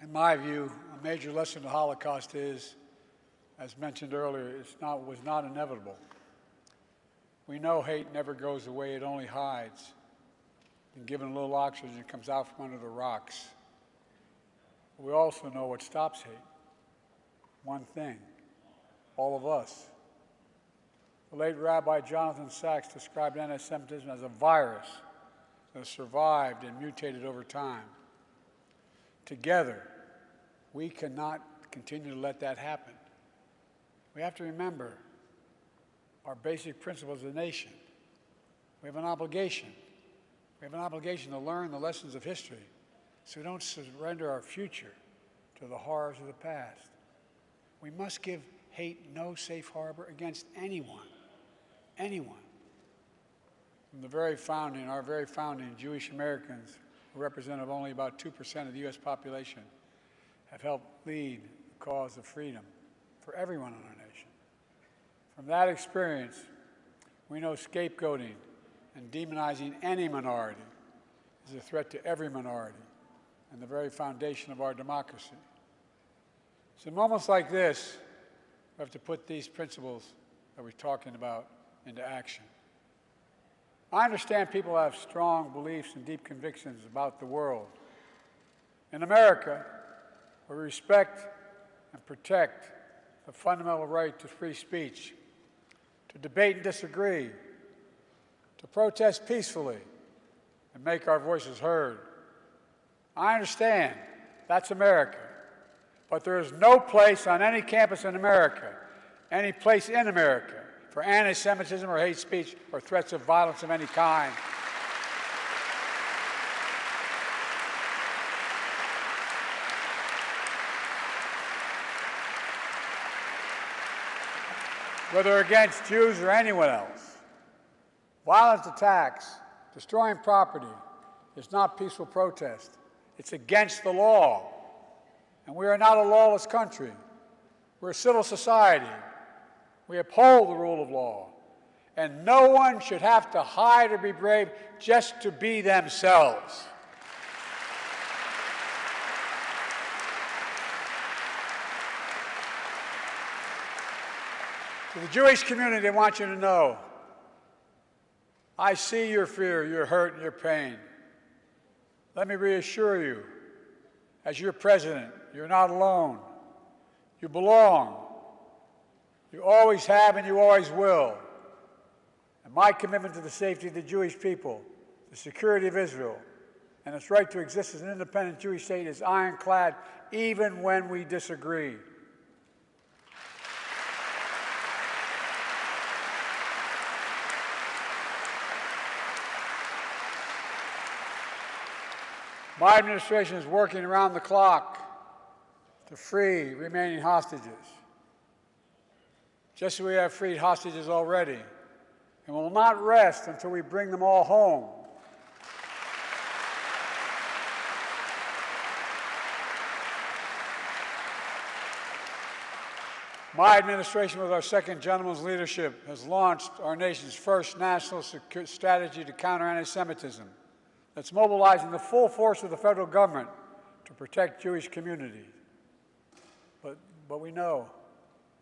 In my view, a major lesson of the Holocaust is, as mentioned earlier, was not inevitable. We know hate never goes away, it only hides. and given a little oxygen, it comes out from under the rocks. But we also know what stops hate. One thing, all of us. The late Rabbi Jonathan Sachs described anti-Semitism as a virus that has survived and mutated over time. Together, we cannot continue to let that happen. We have to remember our basic principles as a nation. We have an obligation. We have an obligation to learn the lessons of history so we don't surrender our future to the horrors of the past. We must give hate no safe harbor against anyone. Anyone. From the very founding, our very founding, Jewish Americans, who represent only about 2% of the U.S. population, have helped lead the cause of freedom for everyone in our nation. From that experience, we know scapegoating and demonizing any minority is a threat to every minority and the very foundation of our democracy. So in moments like this, we have to put these principles that we're talking about into action. I understand people have strong beliefs and deep convictions about the world. In America, we respect and protect the fundamental right to free speech, to debate and disagree, to protest peacefully, and make our voices heard. I understand that's America, but there is no place on any campus in America, any place in America, for anti-Semitism or hate speech or threats of violence of any kind. Whether against Jews or anyone else. Violent attacks, destroying property, is not peaceful protest. It's against the law. And we are not a lawless country. We're a civil society. We uphold the rule of law. And no one should have to hide or be brave just to be themselves. To the Jewish community, I want you to know, I see your fear, your hurt, and your pain. Let me reassure you, as your president, you're not alone. You belong. You always have and you always will. And my commitment to the safety of the Jewish people, the security of Israel, and its right to exist as an independent Jewish state is ironclad, even when we disagree. My administration is working around the clock to free remaining hostages, just as we have freed hostages already, and will not rest until we bring them all home. My administration, with our second gentleman's leadership, has launched our nation's first national strategy to counter anti-Semitism that's mobilizing the full force of the federal government to protect Jewish communities. But we know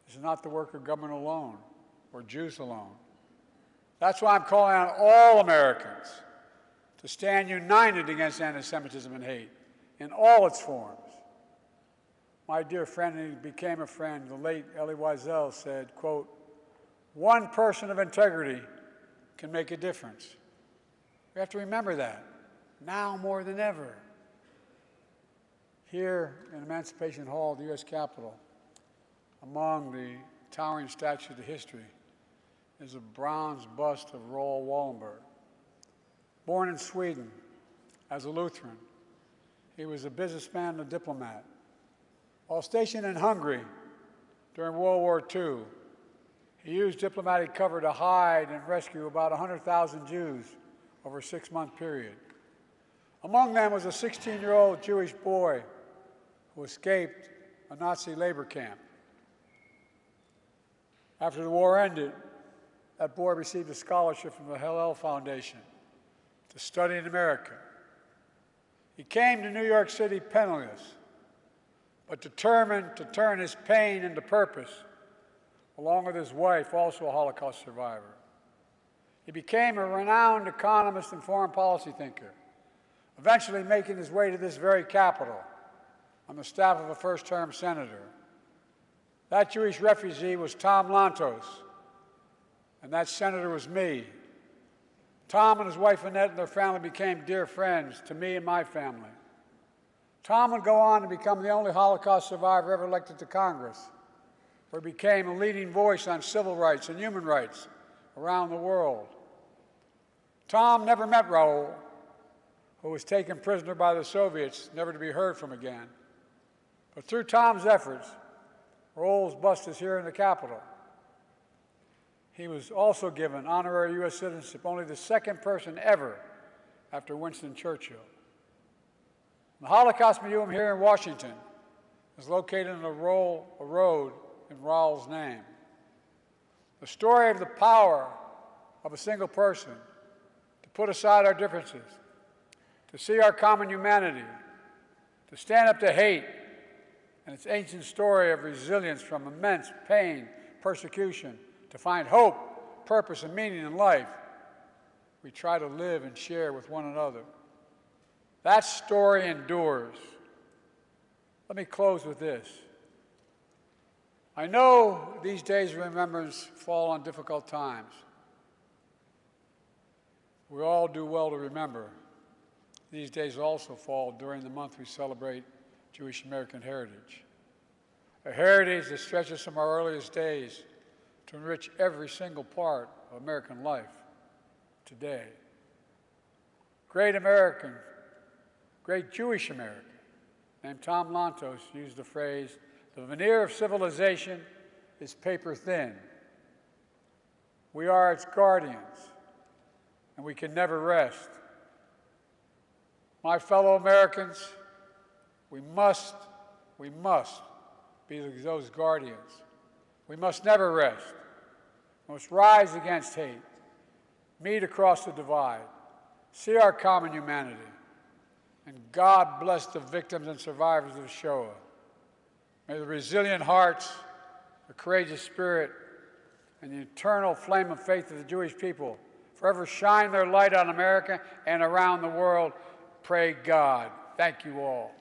this is not the work of government alone or Jews alone. That's why I'm calling on all Americans to stand united against anti-Semitism and hate in all its forms. My dear friend, who became a friend, the late Elie Wiesel, said, quote, "One person of integrity can make a difference." We have to remember that, now more than ever. Here in Emancipation Hall, the U.S. Capitol, among the towering statues of history, is a bronze bust of Raoul Wallenberg. Born in Sweden as a Lutheran, he was a businessman and a diplomat. While stationed in Hungary during World War II, he used diplomatic cover to hide and rescue about 100,000 Jews over a 6-month period. Among them was a 16-year-old Jewish boy who escaped a Nazi labor camp. After the war ended, that boy received a scholarship from the Hillel Foundation to study in America. He came to New York City penniless, but determined to turn his pain into purpose, along with his wife, also a Holocaust survivor. He became a renowned economist and foreign policy thinker, eventually making his way to this very Capitol on the staff of a first-term senator. That Jewish refugee was Tom Lantos, and that senator was me. Tom and his wife Annette and their family became dear friends to me and my family. Tom would go on to become the only Holocaust survivor ever elected to Congress, where he became a leading voice on civil rights and human rights around the world. Tom never met Raoul, who was taken prisoner by the Soviets, never to be heard from again. But through Tom's efforts, Raoul's bust is here in the Capitol. He was also given honorary U.S. citizenship, only the second person ever after Winston Churchill. The Holocaust Museum here in Washington is located on a road in Raoul's name. The story of the power of a single person to put aside our differences, to see our common humanity, to stand up to hate, and its ancient story of resilience from immense pain, persecution, to find hope, purpose, and meaning in life, we try to live and share with one another. That story endures. Let me close with this. I know these days of remembrance fall on difficult times. We all do well to remember. These days also fall during the month we celebrate Jewish American heritage, a heritage that stretches from our earliest days to enrich every single part of American life today. Great Jewish American named Tom Lantos used the phrase, "The veneer of civilization is paper thin. We are its guardians, and we can never rest." My fellow Americans, we must be those guardians. We must never rest. We must rise against hate, meet across the divide, see our common humanity, and God bless the victims and survivors of Shoah. May the resilient hearts, the courageous spirit, and the eternal flame of faith of the Jewish people forever shine their light on America and around the world. Pray God. Thank you all.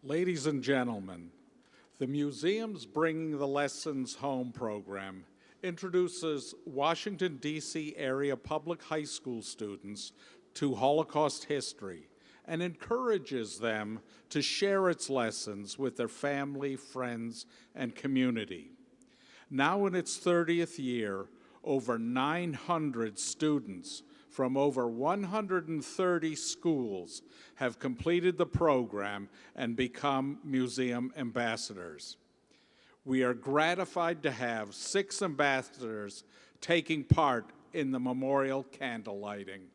Ladies and gentlemen, the museum's Bringing the Lessons Home program introduces Washington, D.C. area public high school students to Holocaust history and encourages them to share its lessons with their family, friends, and community. Now in its 30th year, over 900 students from over 130 schools have completed the program and become museum ambassadors. We are gratified to have 6 ambassadors taking part in the memorial candle lighting.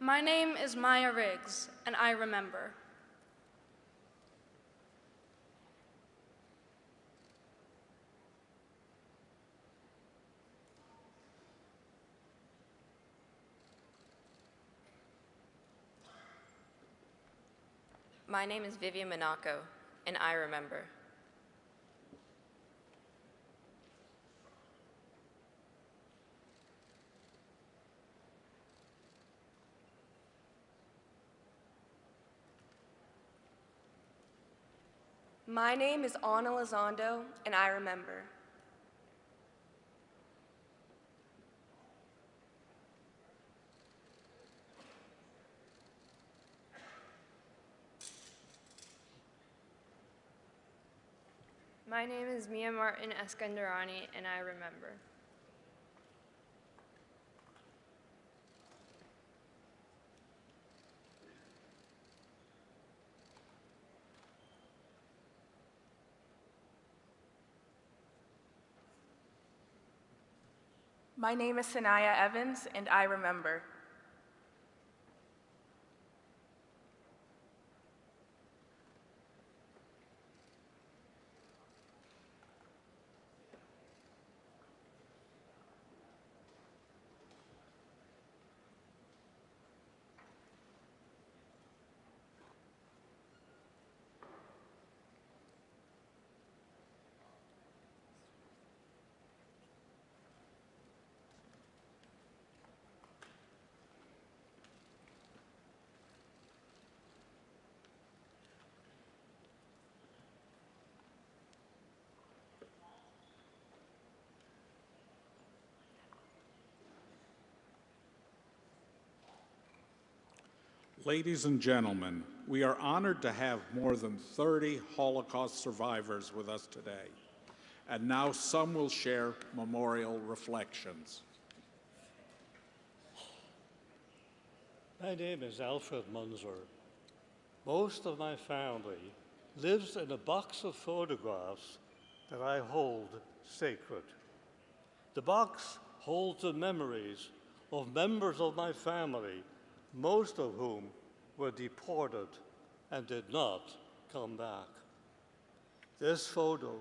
My name is Maya Riggs, and I remember. My name is Vivian Monaco, and I remember. My name is Ana Elizondo, and I remember. My name is Mia Martin Eskandarani, and I remember. My name is Sanaya Evans, and I remember. Ladies and gentlemen, we are honored to have more than 30 Holocaust survivors with us today. And now some will share memorial reflections. My name is Alfred Munzer. Most of my family lives in a box of photographs that I hold sacred. The box holds the memories of members of my family, most of whom were deported and did not come back. This photo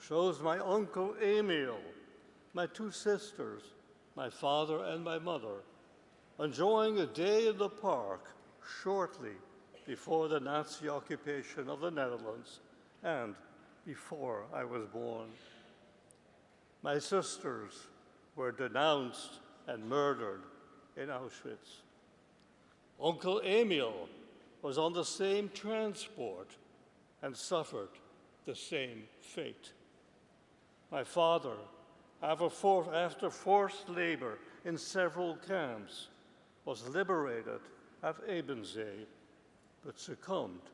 shows my uncle Emil, my two sisters, my father and my mother, enjoying a day in the park shortly before the Nazi occupation of the Netherlands and before I was born. My sisters were denounced and murdered in Auschwitz. Uncle Emil was on the same transport and suffered the same fate. My father, after forced labor in several camps, was liberated at Ebensee, but succumbed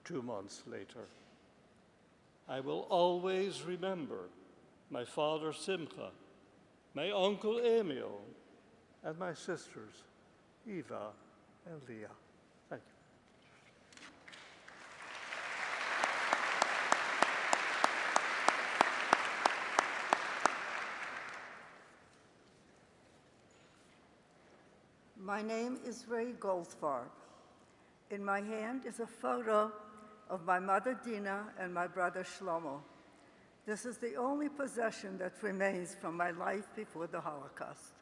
2 months later. I will always remember my father Simcha, my uncle Emil, and my sisters Eva and Leah. Thank you. My name is Ray Goldfarb. In my hand is a photo of my mother Dina and my brother Shlomo. This is the only possession that remains from my life before the Holocaust.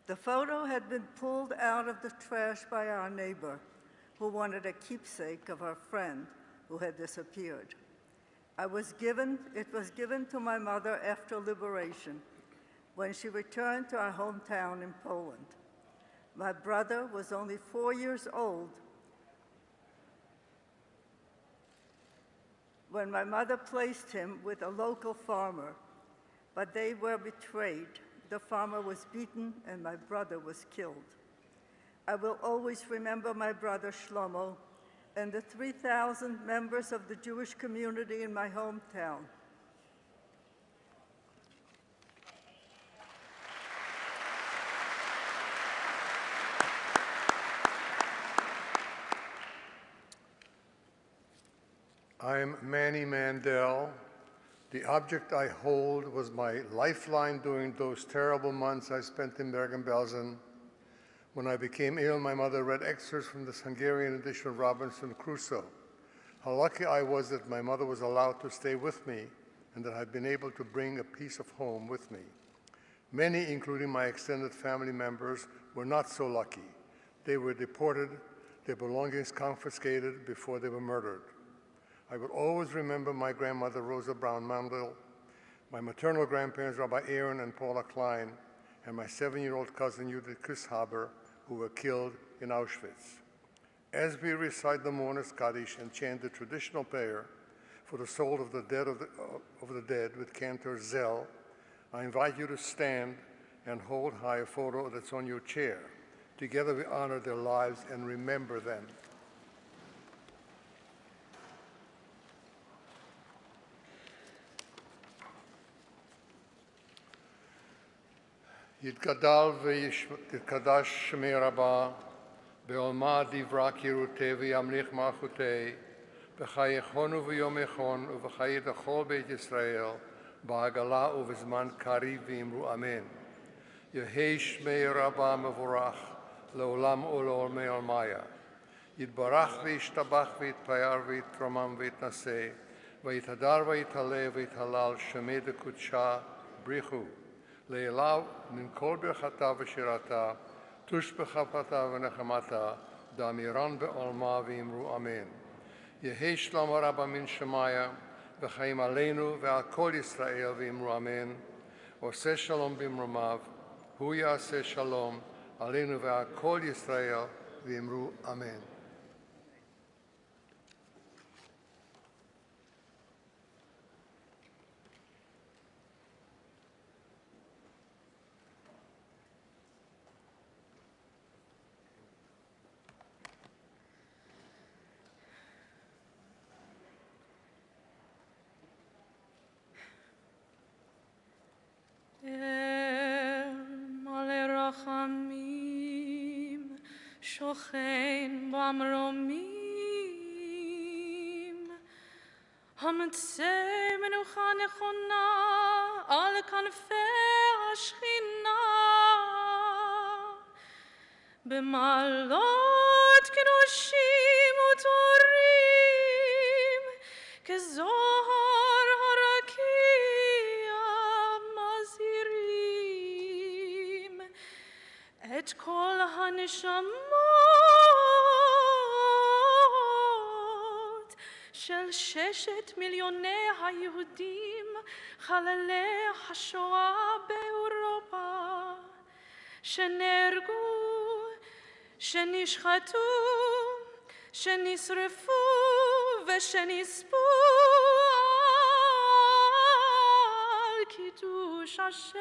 The photo had been pulled out of the trash by our neighbor, who wanted a keepsake of our friend who had disappeared. It was given to my mother after liberation, when she returned to our hometown in Poland. My brother was only 4 years old when my mother placed him with a local farmer, but they were betrayed. The farmer was beaten and my brother was killed. I will always remember my brother Shlomo and the 3,000 members of the Jewish community in my hometown. I'm Manny Mandel. The object I hold was my lifeline during those terrible months I spent in Bergen-Belsen. When I became ill, my mother read excerpts from this Hungarian edition of Robinson Crusoe. How lucky I was that my mother was allowed to stay with me and that I'd been able to bring a piece of home with me. Many, including my extended family members, were not so lucky. They were deported, their belongings confiscated before they were murdered. I will always remember my grandmother, Rosa Brown Mandel, my maternal grandparents, Rabbi Aaron and Paula Klein, and my 7-year-old cousin, Judith Küsshaber, who were killed in Auschwitz. As we recite the Mourner's Kaddish and chant the traditional prayer for the soul of the dead with Cantor Zell, I invite you to stand and hold high a photo that's on your chair. Together we honor their lives and remember them. יתגדל ויתקדש שמי רבה, בעולמה דברה קירותי וימליך מלכותי, בחייכון ויום יכון ובחיי לכל בית ישראל, בעגלה ובזמן קריב ואמרו אמן. יהי שמי רבה מבורך, לעולם ולעולמי עולמיה. יתברך וישתבח ויתפאר ויתרומם ויתנשא, ויתהדר ויתעלה ויתהלל שמי דקודשה בריחו. לאליו מן כל ברכתה ושירתה, תושבחה ונחמתה, דאמירן בעולמה ואמרו אמן. יהי שלום רבה מן שמיה, וחיים עלינו ועל כל ישראל ואמרו אמן. עושה שלום במרומיו, הוא יעשה שלום עלינו ועל כל ישראל ואמרו אמן. מלא רחמים, שוכן במרומים, המצא מנוחה נכונה על כנפי השכינה, במעלות קדושים וטהורים, כזוהר הרקיע מזהירים את כל הנשמות של 6 מיליוני היהודים חללי השואה באירופה, שנהרגו, שנשחטו, שנשרפו ושנספו על קידוש השם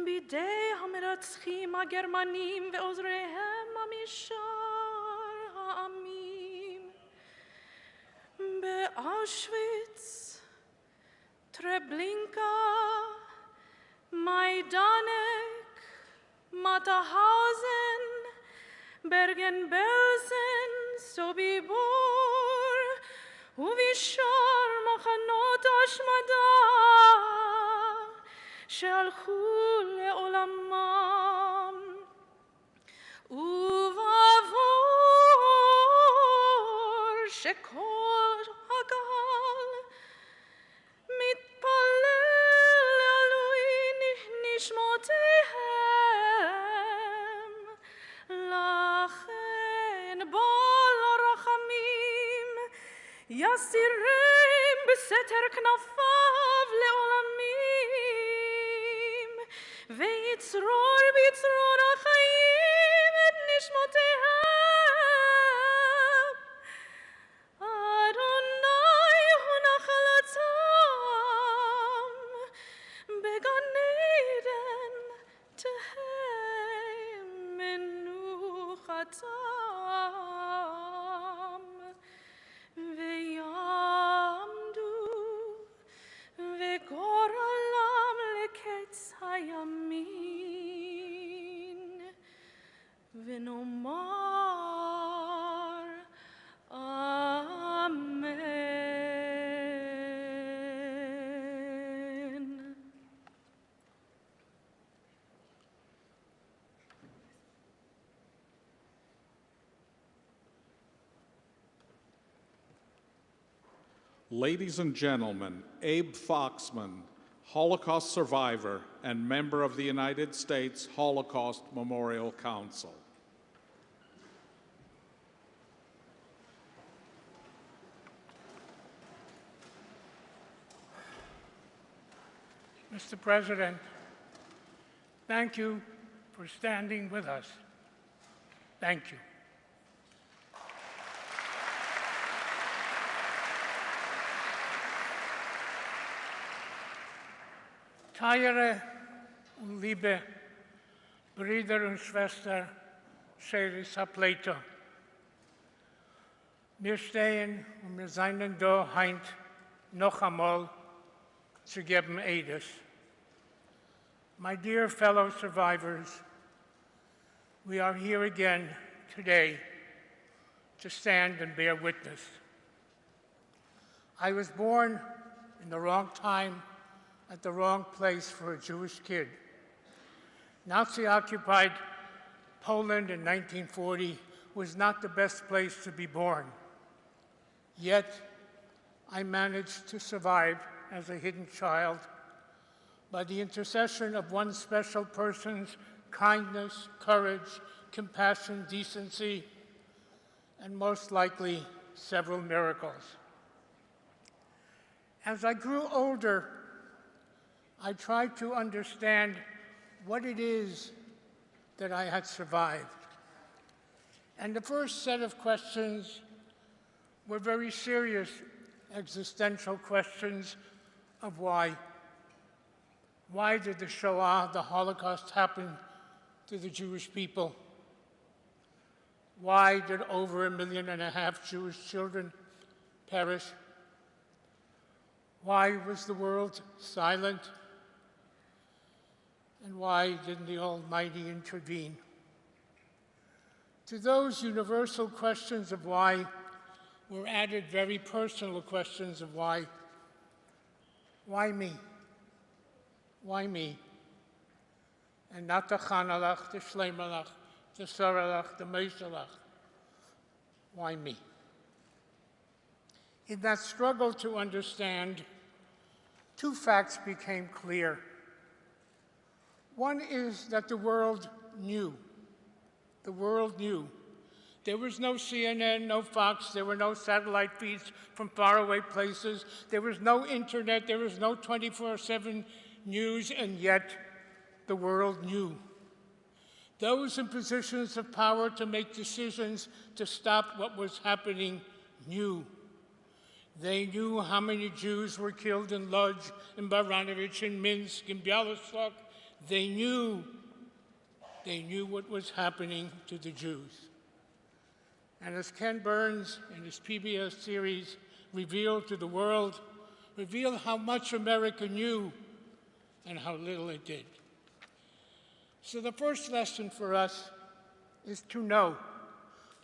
בידי המרצחים הגרמנים ועוזריהם משאר העמים. באושוויץ, טרבלינקה, מיידנק, מאטהאוזן, ברגן-בלזן, סוביבור ובשאר מחנות השמדה שהלכו לעולמם. ובעבור שכל הקהל מתפלל לעילוי נשמותיהם, לכן בעל הרחמים יסירם בסתר כנפיו לעולמים, ויצרור בצרור החיים את נשמותיהם. אדוני הוא נחלתם, בגן עדן תהא מנוחתם, ויעמדו וגורלם לקץ הימין, ונאמר אמן. Ladies and gentlemen, Abe Foxman, Holocaust survivor and member of the United States Holocaust Memorial Council. Mr. President, thank you for standing with us. Thank you. Teure und liebe Brüder und Schwestern, Cheris Hapleto. Wir stehen und wir seien da heint noch einmal zu geben Edes. My dear fellow survivors, we are here again today to stand and bear witness. I was born in the wrong time at the wrong place for a Jewish kid. Nazi-occupied Poland in 1940 was not the best place to be born. Yet, I managed to survive as a hidden child by the intercession of one special person's kindness, courage, compassion, decency, and most likely several miracles. As I grew older, I tried to understand what it is that I had survived. And the first set of questions were very serious existential questions of why. Why did the Shoah, the Holocaust, happen to the Jewish people? Why did over 1.5 million Jewish children perish? Why was the world silent? And why didn't the Almighty intervene? To those universal questions of why were added very personal questions of why. Why me? Why me? And not the Chanalach, the Shleimalach, the Saralach, the Meishalach. Why me? In that struggle to understand, two facts became clear. One is that the world knew. The world knew. There was no CNN, no Fox, there were no satellite feeds from faraway places, there was no internet, there was no 24/7 news, and yet the world knew. Those in positions of power to make decisions to stop what was happening knew. They knew how many Jews were killed in Lodz, in Baranovich, in Minsk, in Bialystok. They knew what was happening to the Jews. And as Ken Burns in his PBS series revealed to the world, revealed how much America knew and how little it did. So the first lesson for us is to know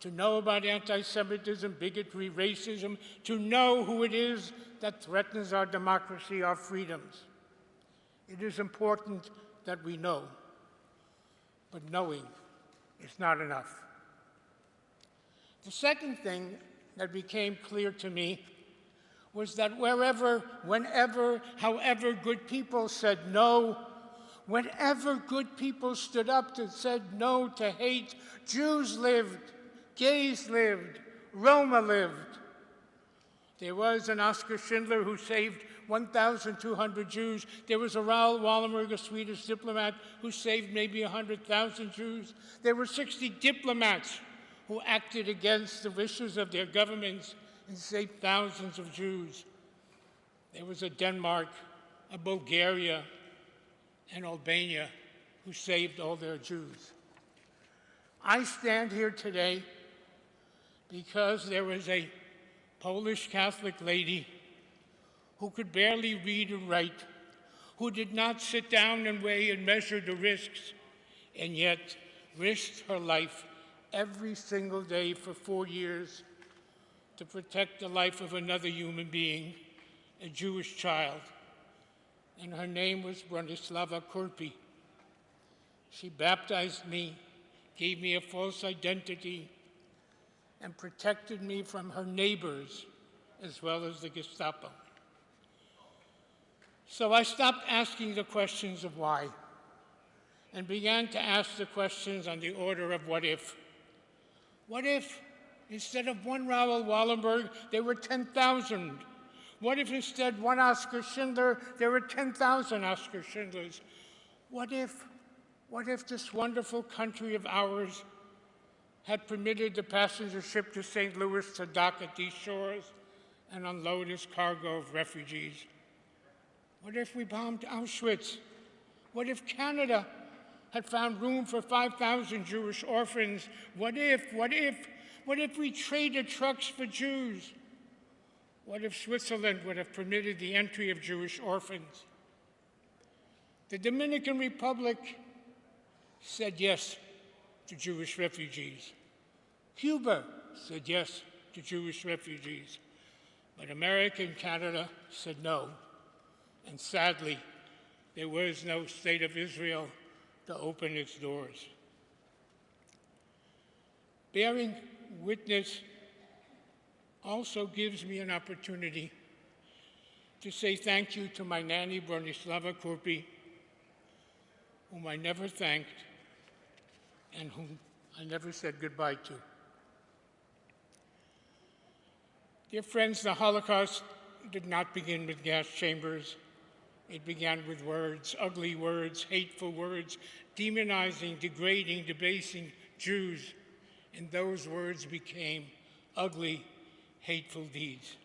about anti-Semitism, bigotry, racism, to know who it is that threatens our democracy, our freedoms. It is important that we know, but knowing is not enough. The second thing that became clear to me was that wherever, whenever, however good people said no, whenever good people stood up and said no to hate, Jews lived, gays lived, Roma lived. There was an Oskar Schindler who saved 1,200 Jews. There was a Raoul Wallenberg, a Swedish diplomat, who saved maybe 100,000 Jews. There were 60 diplomats who acted against the wishes of their governments and saved thousands of Jews. There was a Denmark, a Bulgaria, and Albania who saved all their Jews. I stand here today because there was a Polish Catholic lady who could barely read and write, who did not sit down and weigh and measure the risks, and yet risked her life every single day for 4 years to protect the life of another human being, a Jewish child. And her name was Bronislava Kurpi. She baptized me, gave me a false identity, and protected me from her neighbors as well as the Gestapo. So I stopped asking the questions of why and began to ask the questions on the order of what if. What if instead of one Raoul Wallenberg, there were 10,000? What if instead one Oskar Schindler, there were 10,000 Oskar Schindlers? What if this wonderful country of ours had permitted the passenger ship to St. Louis to dock at these shores and unload its cargo of refugees? What if we bombed Auschwitz What if Canada had found room for 5,000 Jewish orphans? What if we traded trucks for Jews? What if Switzerland would have permitted the entry of Jewish orphans? The Dominican Republic said yes to Jewish refugees. Cuba said yes to Jewish refugees. But America and Canada said no. And sadly, there was no state of Israel to open its doors. Bearing witness also gives me an opportunity to say thank you to my nanny, Bronislava Kurpi, whom I never thanked and whom I never said goodbye to. Dear friends, the Holocaust did not begin with gas chambers. It began with words, ugly words, hateful words, demonizing, degrading, debasing Jews. And those words became ugly, hateful deeds.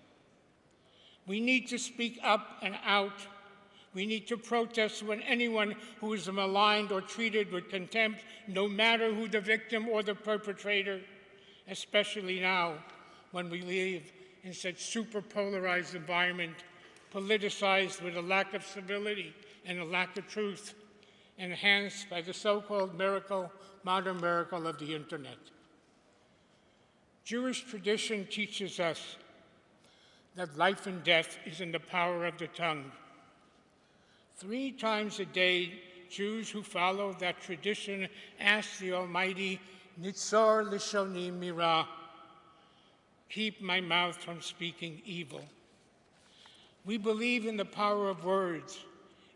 We need to speak up and out. We need to protest when anyone who is maligned or treated with contempt, no matter who the victim or the perpetrator, especially now when we live in such super polarized environment, politicized with a lack of civility and a lack of truth, enhanced by the so-called miracle, modern miracle of the internet. Jewish tradition teaches us that life and death is in the power of the tongue. 3 times a day, Jews who follow that tradition ask the Almighty, Nitzor lishoni mira, keep my mouth from speaking evil. We believe in the power of words,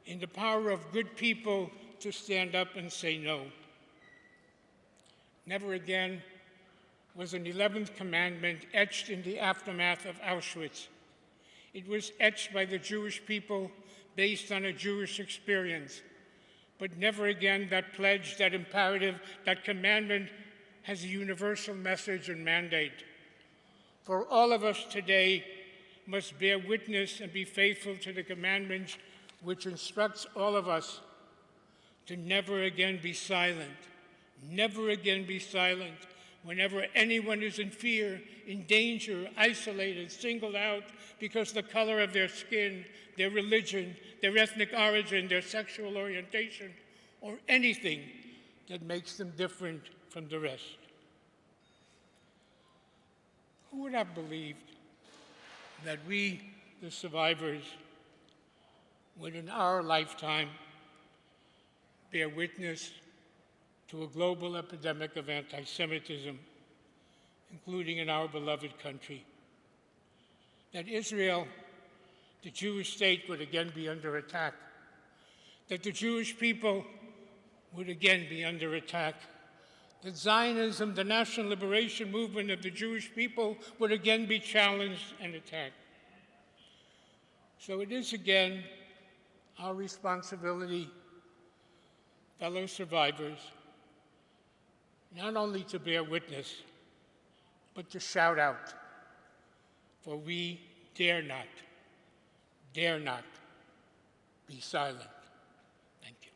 in the power of good people to stand up and say no. Never again was an 11th commandment etched in the aftermath of Auschwitz. It was etched by the Jewish people based on a Jewish experience. But never again that pledge, that imperative, that commandment has a universal message and mandate. For all of us today must bear witness and be faithful to the commandment which instructs all of us to never again be silent. Never again be silent whenever anyone is in fear, in danger, isolated, singled out because the color of their skin, their religion, their ethnic origin, their sexual orientation, or anything that makes them different from the rest. Who would have believed that we, the survivors, would in our lifetime bear witness to a global epidemic of anti-Semitism, including in our beloved country? That Israel, the Jewish state, would again be under attack. That the Jewish people would again be under attack. That Zionism, the national liberation movement of the Jewish people, would again be challenged and attacked. So it is again our responsibility, fellow survivors, not only to bear witness, but to shout out, for we dare not be silent. Thank you.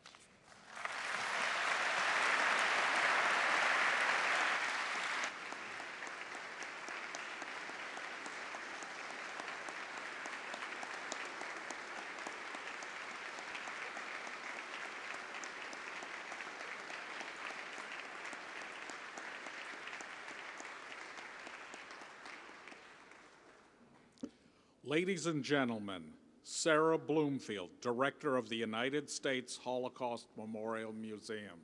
Ladies and gentlemen, Sarah Bloomfield, Director of the United States Holocaust Memorial Museum.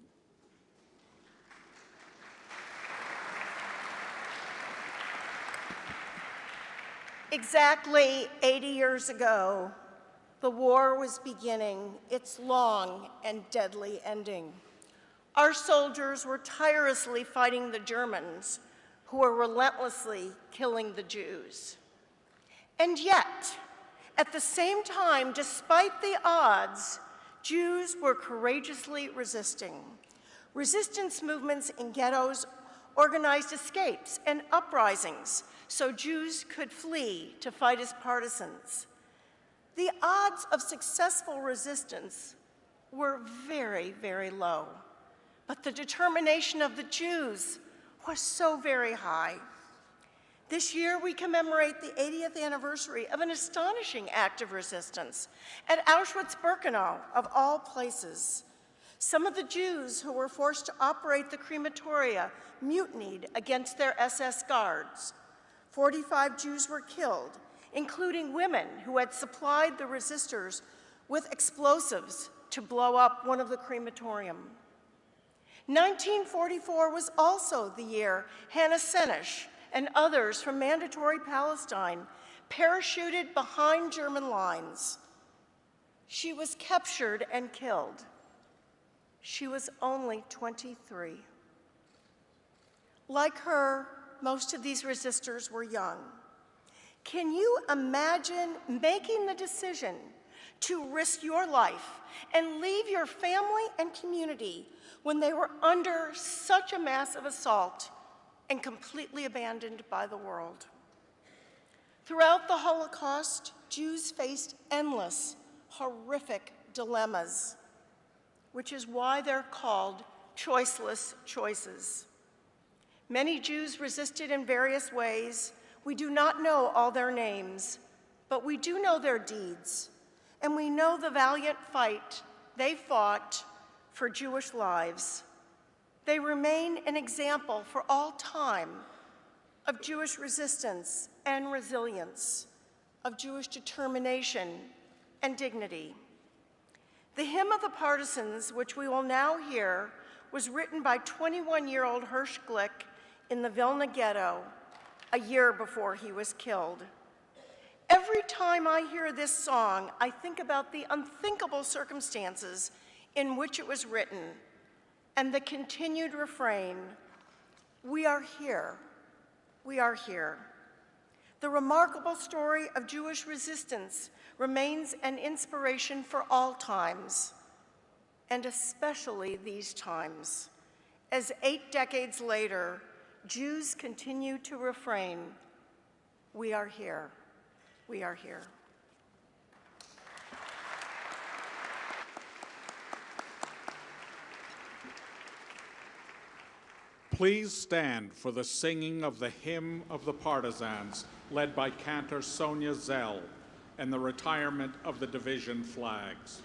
Exactly 80 years ago, the war was beginning its long and deadly ending. Our soldiers were tirelessly fighting the Germans, who were relentlessly killing the Jews. And yet, at the same time, despite the odds, Jews were courageously resisting. Resistance movements in ghettos organized escapes and uprisings so Jews could flee to fight as partisans. The odds of successful resistance were very, very low. But the determination of the Jews was so very high. This year, we commemorate the 80th anniversary of an astonishing act of resistance at Auschwitz-Birkenau, of all places. Some of the Jews who were forced to operate the crematoria mutinied against their SS guards. 45 Jews were killed, including women who had supplied the resistors with explosives to blow up one of the crematorium. 1944 was also the year Hannah Senesh and others from Mandatory Palestine parachuted behind German lines. She was captured and killed. She was only 23. Like her, most of these resistors were young. Can you imagine making the decision to risk your life and leave your family and community when they were under such a massive assault and completely abandoned by the world? Throughout the Holocaust, Jews faced endless, horrific dilemmas, which is why they're called choiceless choices. Many Jews resisted in various ways. We do not know all their names, but we do know their deeds, and we know the valiant fight they fought for Jewish lives. They remain an example for all time of Jewish resistance and resilience, of Jewish determination and dignity. The Hymn of the Partisans, which we will now hear, was written by 21-year-old Hirsch Glick in the Vilna ghetto a year before he was killed. Every time I hear this song, I think about the unthinkable circumstances in which it was written and the continued refrain, "We are here, we are here." The remarkable story of Jewish resistance remains an inspiration for all times, and especially these times, as 8 decades later, Jews continue to refrain, "We are here, we are here." Please stand for the singing of the Hymn of the Partisans, led by cantor Sonia Zell, and the retirement of the division flags.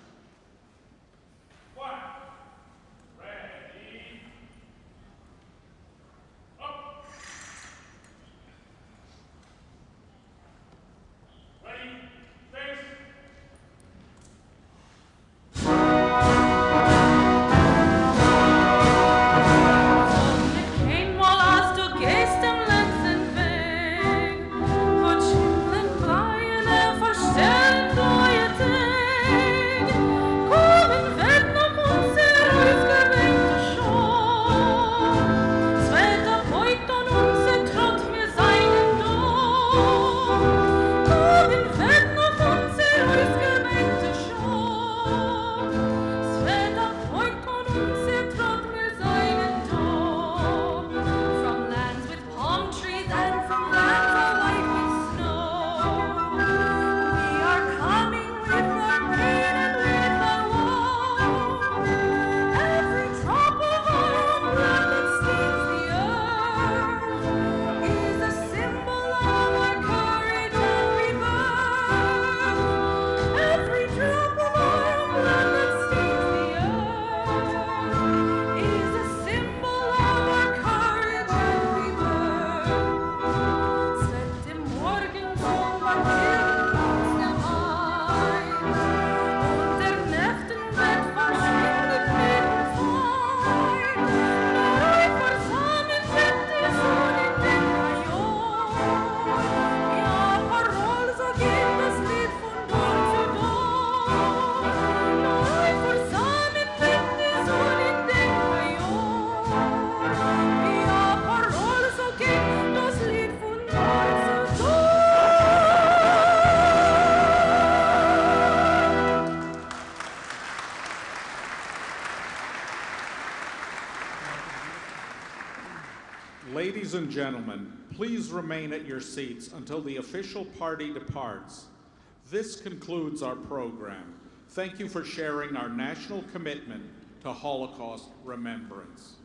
Ladies and gentlemen, please remain at your seats until the official party departs. This concludes our program. Thank you for sharing our national commitment to Holocaust remembrance.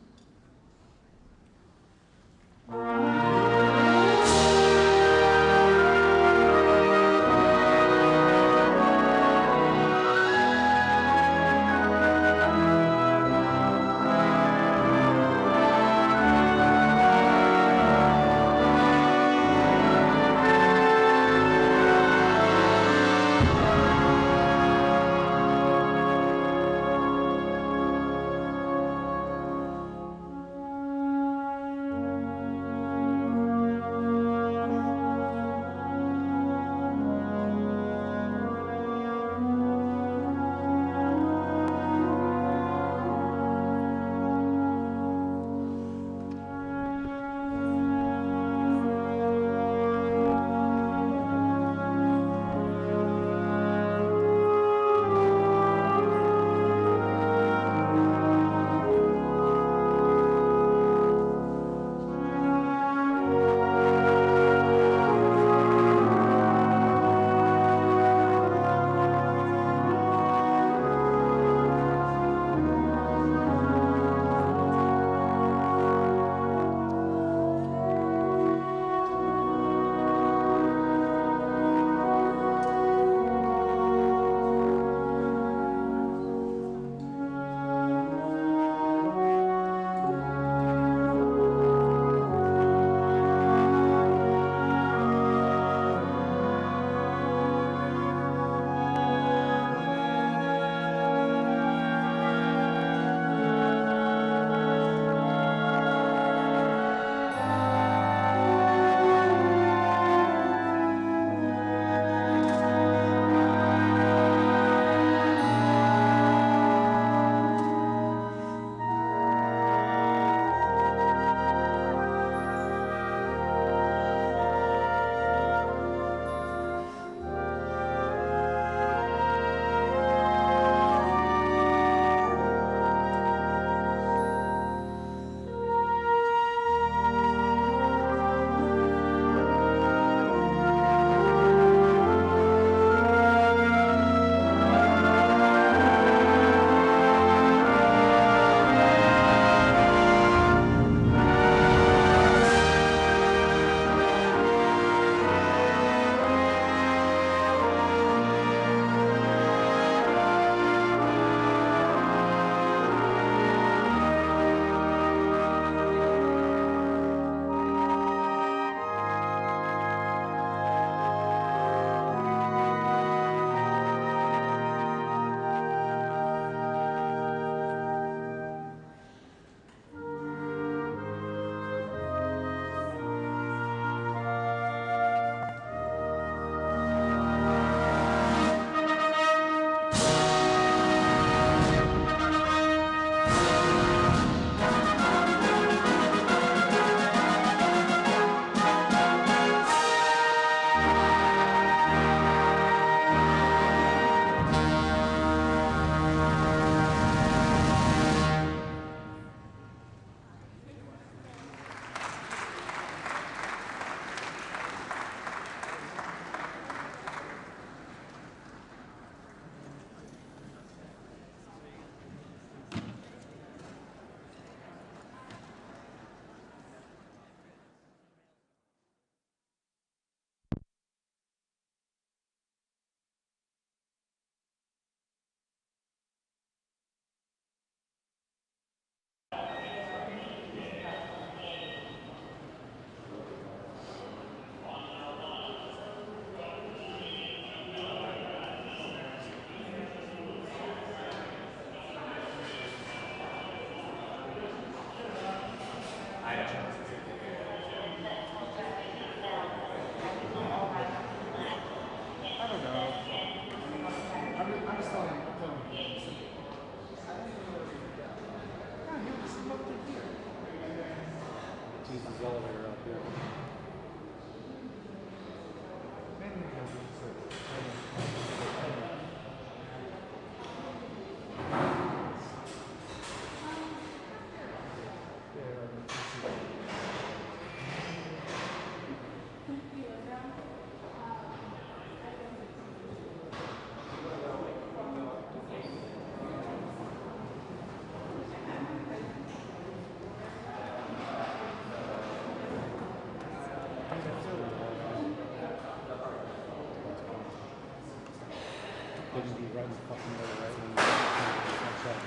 be right in the fucking middle, right when that's up.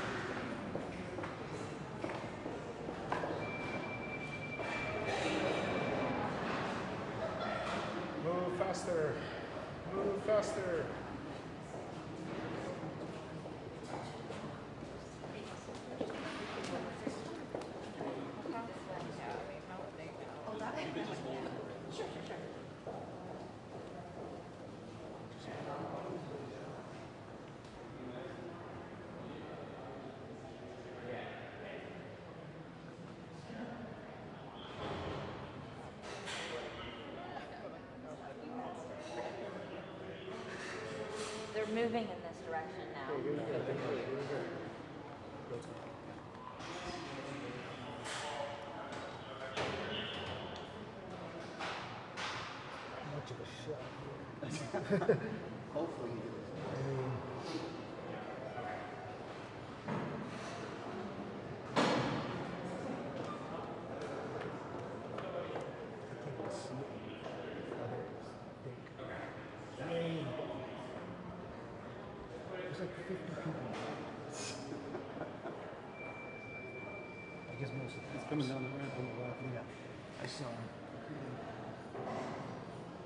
Move faster. Move faster. They're moving in this direction now. Much of a shot. Hopefully he does. Yay. There's like 50 people. I guess most of them. He's coming down the ramp on the left. Yeah. I saw him.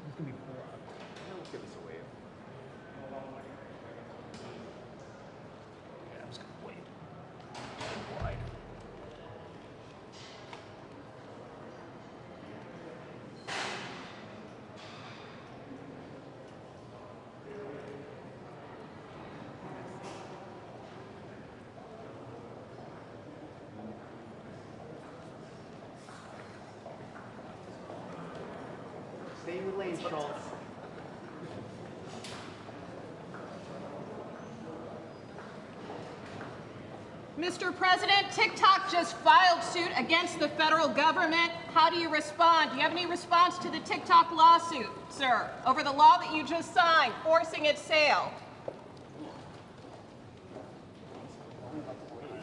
He's gonna be blocked. Don't give us away. Yeah, I'm just gonna wait. Wide. Stay in your lane, Schultz. Mr. President, TikTok just filed suit against the federal government. How do you respond? Do you have any response to the TikTok lawsuit, sir, over the law that you just signed, forcing its sale?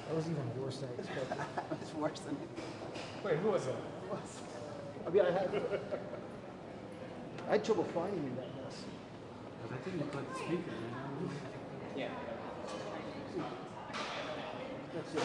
That was even worse than I expected. It's worse than it. Wait, who was it? I mean, I had trouble finding you in that mess. I think you put the speaker, man. Yeah. That's it.